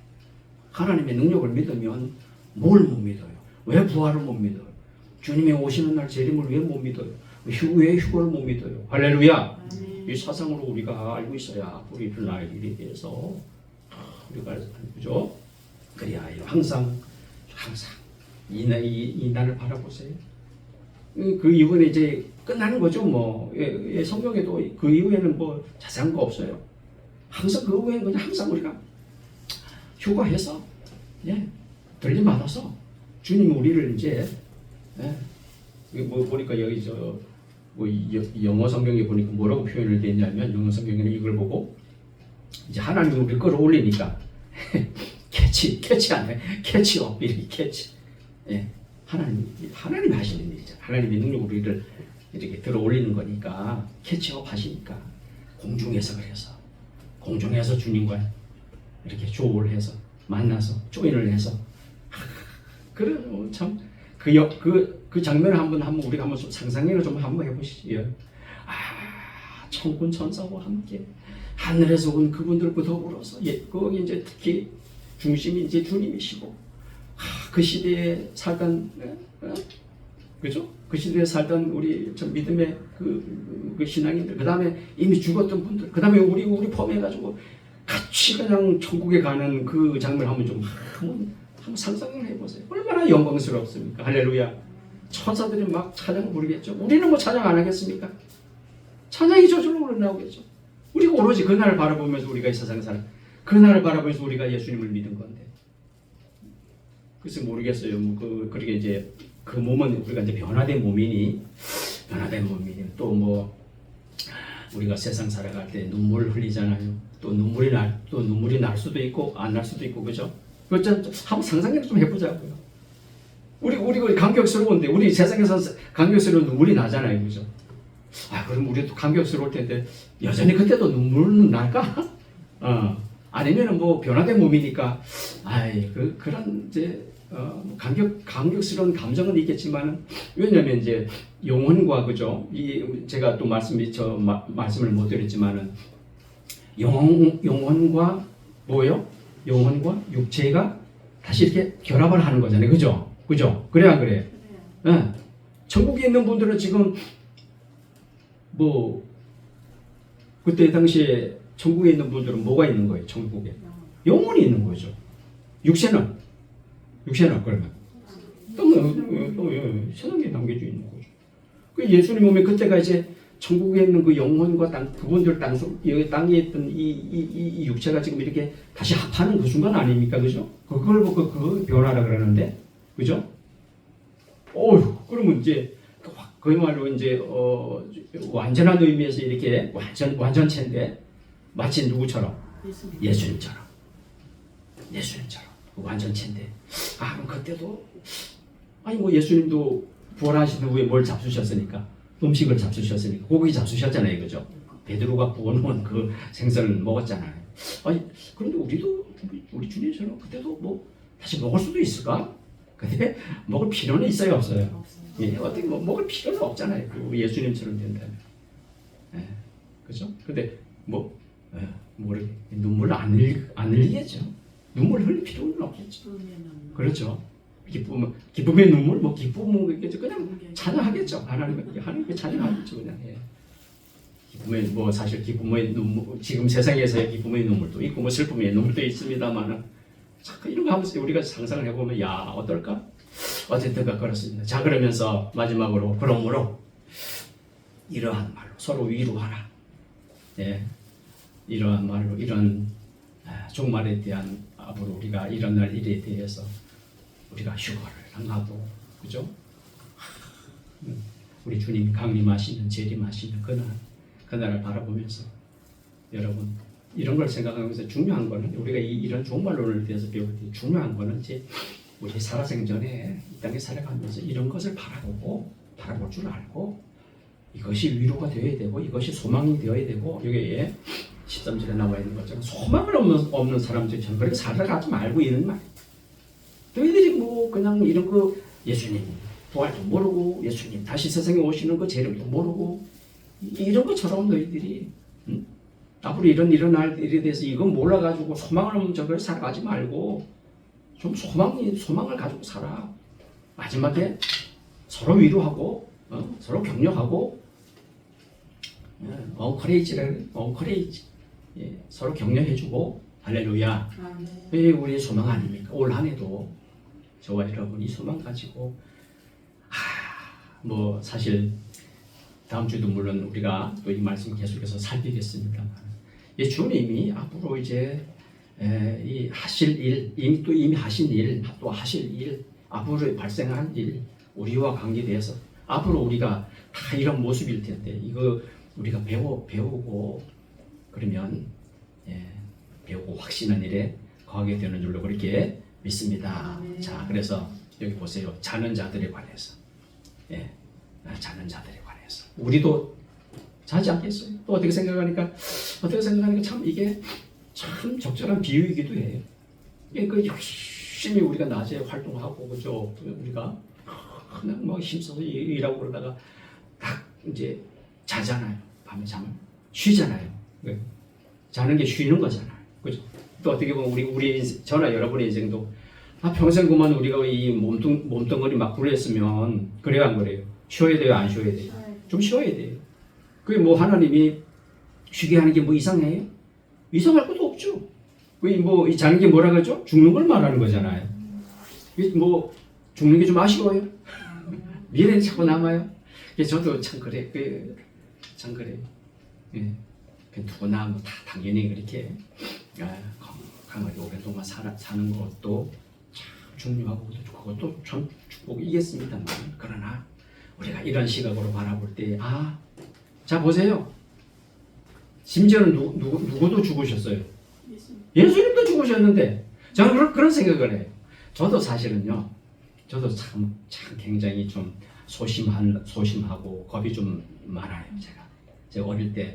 하나님의 능력을 믿으면 뭘 못 믿어요? 왜 부활을 못 믿어요? 주님의 오시는 날 재림을 왜 못 믿어요? 왜 휴거를 못 믿어요? 할렐루야! 이 사상으로 우리가 알고 있어야 우리 나의 일에 대해서 우리가 그죠? 그래야 항상 이 날을 바라보세요. 그 이후에 이제 끝나는 거죠. 성경에도 그 이후에는 자세한 거 없어요. 항상 그 후에는 그냥 항상 우리가 휴가해서 들림 받아서 주님이 우리를 이제 보니까 여기 영어 성경에 보니까 뭐라고 표현을 되냐면 영어 성경에는 이걸 보고 이제 하나님이 우리를 끌어올리니까 캐치업 이렇게 캐치. 하나님이 하시는 일이잖아요. 하나님의 능력으로 우리를 이렇게 들어올리는 거니까 캐치업 하시니까 공중에서 주님과 이렇게 조우를 해서 만나서 조인을 해서 그래 참 그 장면을 한번 우리가 한번 상상을 좀 한번 해보시죠. 천군 천사와 함께 하늘에서 온 그분들과 더불어서 거기 이제 특히 중심이 이제 주님이시고 그 시대에 살던 그죠? 그 시대에 살던 우리 좀 믿음의 그 신앙인들, 그 다음에 이미 죽었던 분들, 그 다음에 우리 포함해가지고 같이 그냥 천국에 가는 그 장면을 한번 상상을 해보세요. 얼마나 영광스럽습니까? 할렐루야. 천사들이 막 찬양을 부르겠죠. 우리는 찬양 안 하겠습니까? 찬양이 저절로 흘러나오겠죠. 우리가 오로지 그날을 바라보면서 우리가 이 세상에 살아. 그날을 바라보면서 우리가 예수님을 믿은 건데. 글쎄 모르겠어요. 그렇게 이제 그 몸은 우리가 이제 변화된 몸이니 또 우리가 세상 살아갈 때 눈물을 흘리잖아요. 또 눈물이 날 수도 있고 안 날 수도 있고 그죠? 그렇죠? 한번 상상을 좀 해보자고요. 우리 감격스러운데 우리 세상에서 감격스러운 눈물이 나잖아요, 그죠? 그럼 우리도 감격스러울 텐데 여전히 그때도 눈물은 날까? 아니면은 변화된 몸이니까 그런 이제 감격스러운 감정은 있겠지만 왜냐하면 이제 영혼과 그죠? 제가 또 말씀을 못 드렸지만은 영혼과 뭐요? 영혼과 육체가 다시 이렇게 결합을 하는 거잖아요, 그죠? 그죠? 그래 안 그래? 네. 천국에 있는 분들은 지금 그때 당시에 천국에 있는 분들은 뭐가 있는 거예요? 천국에 영혼이 있는 거죠. 육체는 그러면 또 세상에 담겨져 있는 거죠. 그 예수님 보면 그때가 이제 천국에 있는 그 영혼과 그분들 여기 땅에 있던 이 육체가 지금 이렇게 다시 합하는 그 순간 아닙니까, 그죠? 그걸 보고 그 변화라 그러는데, 그죠? 그러면 이제 그야말로 이제 완전한 의미에서 이렇게 완전체인데 마치 누구처럼 예수님처럼 완전체인데 그럼 그때도 예수님도 부활하신 후에 뭘 잡수셨으니까 음식을 잡수셨으니까 고기 잡수셨잖아요, 그죠? 베드로가 구워놓은 그 생선을 먹었잖아요. 아니 그런데 우리 주님처럼 그때도 뭐 다시 먹을 수도 있을까? 근데 먹을 필요는 있어요, 없어요? 예, 어떻게 뭐 먹을 필요는 없잖아요. 그 예수님처럼 된다면. 예, 그죠? 근데 뭐 뭐를 눈물을 안 흘리겠죠. 눈물 흘릴 필요는 없겠죠. 그렇죠. 기쁨의 눈물, 뭐 기쁨이겠죠. 그냥 찬양하겠죠. 하나님께 찬양하겠죠. 그냥. 예. 기쁨의 뭐 사실 기쁨의 눈물, 지금 세상에서의 기쁨의 눈물도 있고 뭐 슬픔의 눈물도 있습니다만은 이런 거 하면서 우리가 상상을 해보면 야 어떨까? 어쨌든가 그렇습니다. 자 그러면서 마지막으로 그러므로 이러한 말로 서로 위로하라. 예, 이러한 말로 이런 종말에 대한 앞으로 우리가 일어날 일에 대해서 우리가 휴거를 당하고 그죠? 우리 주님 강림하시는 재림하시는 그날을 바라보면서 여러분 이런 걸 생각하면서 중요한 거는 우리가 이런 종말론을 대해서 배울 때 중요한 거는 이제 우리 살아생전에 이 땅에 살아가면서 이런 것을 바라볼 줄 알고 이것이 위로가 되어야 되고 이것이 소망이 되어야 되고 여기에 13절에 나와 있는 것처럼 소망을 없는 사람들처럼 그렇게 살아가지 말고 이런 말. 너희들이 뭐 그냥 이런 거 예수님 부활도 모르고 예수님 다시 세상에 오시는 거 재림도 모르고 이런 것처럼 너희들이 앞으로 일어날 일에 대해서 이건 몰라가지고 소망을 없는 저걸 살아가지 말고 좀 소망을 가지고 살아. 마지막에 서로 위로하고 서로 격려하고 encourage 서로 격려해주고 할렐루야. 이 우리의 소망 아닙니까? 올 한해도 저와 여러분이 소망 가지고 뭐 사실 다음 주도 물론 우리가 또 이 말씀 계속해서 살피겠습니다만 주님이 앞으로 이제 이 하실 일 이미 하신 일 또 하실 일 앞으로 발생할 일 우리와 관계돼서 앞으로 우리가 다 이런 모습일 텐데 이거 우리가 배우고 그러면 배우고 확신한 일에 거하게 되는 줄로 그렇게 믿습니다. 자 그래서 여기 보세요. 자는 자들에 관해서 자는 자들에 관해서 우리도 자지 않겠어요? 또 어떻게 생각하니까 참 이게 참 적절한 비유이기도 해요. 그 열심히 우리가 낮에 활동하고 그죠? 우리가 그냥 뭐 힘써서 일하고 그러다가 딱 이제 자잖아요. 밤에 잠을 쉬잖아요. 자는 게 쉬는 거잖아요. 그죠? 또 어떻게 보면 우리 저나 여러분의 인생도 평생 그만 우리가 이 몸뚱어리 막 굴렸으면 그래요 안 그래요? 쉬어야 돼요 안 쉬어야 돼요? 좀 쉬어야 돼요. 그게 뭐 하나님이 쉬게 하는 게 뭐 이상해요? 이상할 것도 없죠. 뭐 자는 게 뭐라 그러죠? 죽는 걸 말하는 거잖아요. 뭐 죽는 게 좀 아쉬워요? 미래는 자꾸 남아요. 저도 참 그래. 참 그래. 누구나 뭐 다 당연히 그렇게 건강하게 오랫동안 사는 것도 참 중요하고 그것도 참 축복이겠습니다만 그러나 우리가 이런 시각으로 바라볼 때 자 보세요. 심지어는 누구도 죽으셨어요. 예수님도 죽으셨는데 저는 그런 생각을 해요. 저도 사실은요. 저도 참 굉장히 좀 소심하고 겁이 좀 많아요. 제가 어릴 때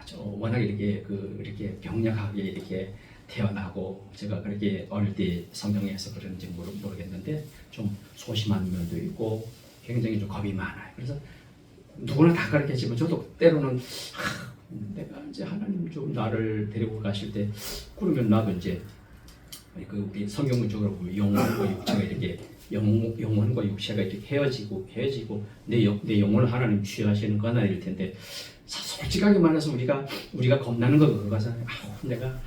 저 워낙 이렇게 병약하게 이렇게 태어나고 제가 그렇게 어릴 때 성경에서 그런지 모르겠는데 좀 소심한 면도 있고 굉장히 좀 겁이 많아요. 그래서 누구나 다 그렇겠지만 저도 때로는 내가 이제 하나님 좀 나를 데리고 가실 때 그러면 나도 이제 우리 성경적으로 보면 영혼과 육체가 이렇게 영혼과 육체가 이렇게 헤어지고 내 영혼을 하나님 취하시는 그날일 텐데 솔직하게 말해서 우리가 겁나는 거 그거잖아요. 내가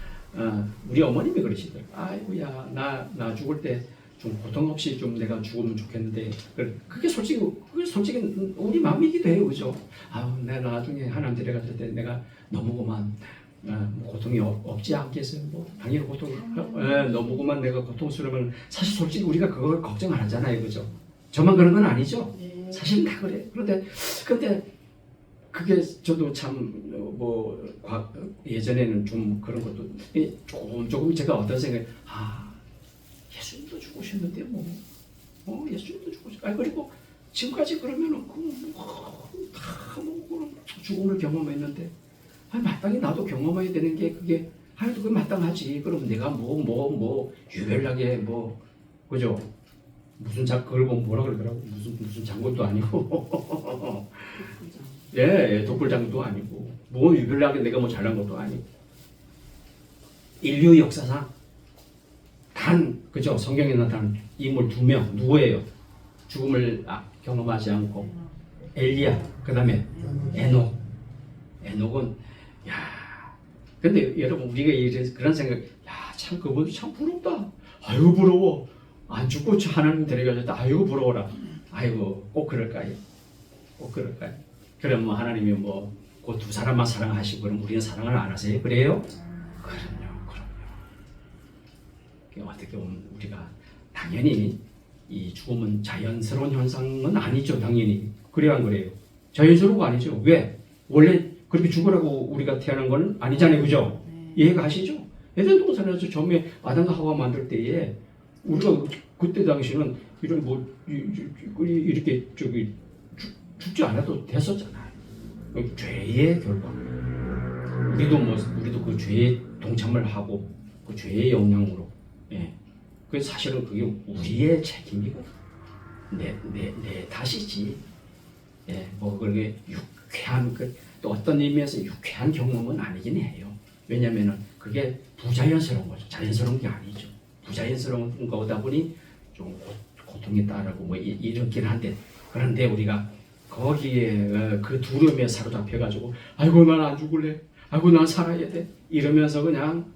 우리 어머님이 그러시더라고요. 아이고야 나 죽을 때 좀 고통 없이 좀 내가 죽으면 좋겠는데 그게 솔직히 우리 마음이기도 해요, 그죠? 내가 나중에 하나님 데려갔을 때 내가 너무 그만 고통이 없지 않겠어요? 뭐 당연히 고통이 너무 그만 내가 고통스러우면 사실 솔직히 우리가 그걸 걱정 안 하잖아요, 그죠? 저만 그런 건 아니죠? 사실은 다 그래. 그런데 그게 저도 참 예전에는 좀 그런 것도 조금 제가 어떤 생각이 예수님도 죽으셨는데 예수님도 죽으셨. 그리고 지금까지 그러면은 다 죽음을 경험했는데 마땅히 나도 경험해야 되는 게 그게 아유, 그거 마땅하지. 그럼 내가 유별나게 그죠? 그걸 보면 뭐라 그러더라고. 무슨 장군도 아니고. 예, 독불장도 아니고. 유별나게 내가 잘난 것도 아니고. 인류 역사상 그죠? 성경에 나타난 인물 2명. 누구예요? 죽음을 경험하지 않고. 엘리야, 그 다음에 에녹. 에녹은, 근데 여러분, 우리가 그런 생각, 참, 그분도 참 부럽다. 아이고, 부러워. 안 죽고 하나님 데려가셨다. 아이고, 부러워라. 아이고, 꼭 그럴까요? 꼭 그럴까요? 그럼 하나님이 그 2사람만 사랑하시고, 그럼 우리는 사랑을 안 하세요? 그래요? 그럼요. 어떻게 보면 우리가 당연히 이 죽음은 자연스러운 현상은 아니죠. 당연히. 그래야 안 그래요? 자연스러운 거 아니죠. 왜? 원래 그렇게 죽으라고 우리가 태어난 건 아니잖아요. 그죠? 이해가 가시죠? 에덴 동산에서 처음에 아담과 하와 만들 때에 우리가 그때 당시는 이렇게 죽지 않아도 됐었잖아요. 죄의 결과. 우리도 그 죄에 동참을 하고 그 죄의 영향으로. 그 사실은 그게 우리의 책임이고 내 탓이지. 그게 유쾌한 또 어떤 의미에서 유쾌한 경험은 아니긴 해요. 왜냐면은 그게 부자연스러운 거죠. 자연스러운 게 아니죠. 부자연스러운 거다 보니 좀 고통에 따르고 이렇긴 한데, 그런데 우리가 거기에 그 두려움에 사로잡혀가지고 아이고 난 안 죽을래, 아이고 난 살아야 돼 이러면서 그냥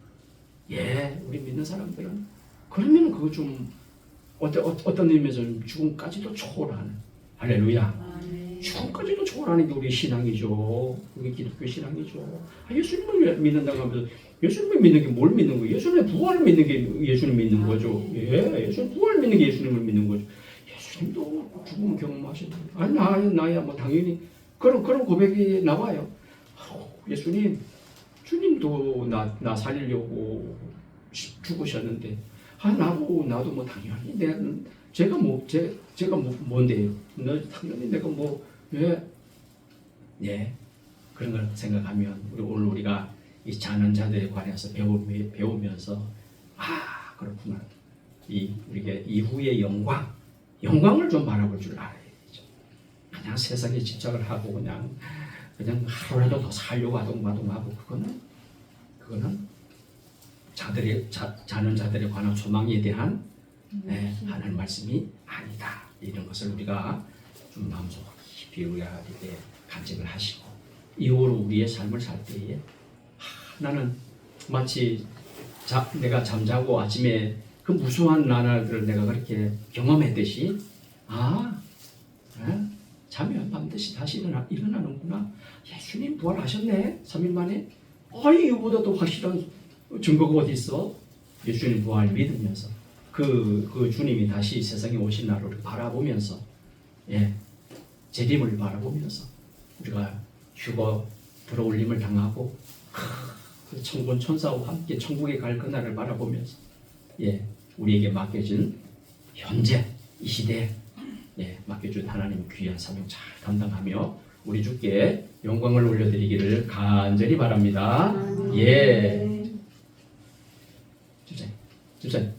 우리 믿는 사람들은 그러면 그거 좀 어떤 의미에서 죽음까지도 초월하는, 할렐루야. 죽음까지도 초월하는 게 우리 신앙이죠. 그게 기독교 신앙이죠. 예수님을 믿는다고 하면서 예수님을 믿는 게 뭘 믿는 거예요? 예수님의 부활을 믿는 게 예수님 믿는 거죠. 예수님 부활을 믿는 게 예수님을 믿는 거죠. 예수님도 죽음 경험하셨는데, 나야 당연히 그런 고백이 나와요. 예수님, 주님도 나 살리려고 죽으셨는데, 나도 당연히 제가 뭔데요? 당연히 내가 그런 걸 생각하면 오늘 우리가 이 자는 자들에 관해서 배우면서 그렇구나. 우리가 이후의 영광을 좀 바라볼 줄 알아야죠. 그냥 세상에 집착을 하고 그냥 하루라도 더 살려고 아동바동하고 그거는 자는 자들에 관한 소망에 대한 하나님 말씀이 아니다. 이런 것을 우리가 좀 마음속 깊이 우리가 이렇게 간직을 하시고, 이후로 우리의 삶을 살 때에 나는 마치 내가 잠자고 아침에 그 무수한 나날들을 내가 그렇게 경험했듯이 자면 반드시 다시 일어나는구나. 예수님 부활하셨네. 3일 만에. 이거보다 더 확실한 증거가 어디 있어? 예수님 부활 믿으면서 그 주님이 다시 세상에 오신 날을 바라보면서 재림을 바라보면서 우리가 휴거 들어올림을 당하고 그 천군 천사와 함께 천국에 갈 그날을 바라보면서 우리에게 맡겨진 현재 이 시대에 맡겨준 하나님 귀한 사명 잘 감당하며 우리 주께 영광을 올려드리기를 간절히 바랍니다. 집사님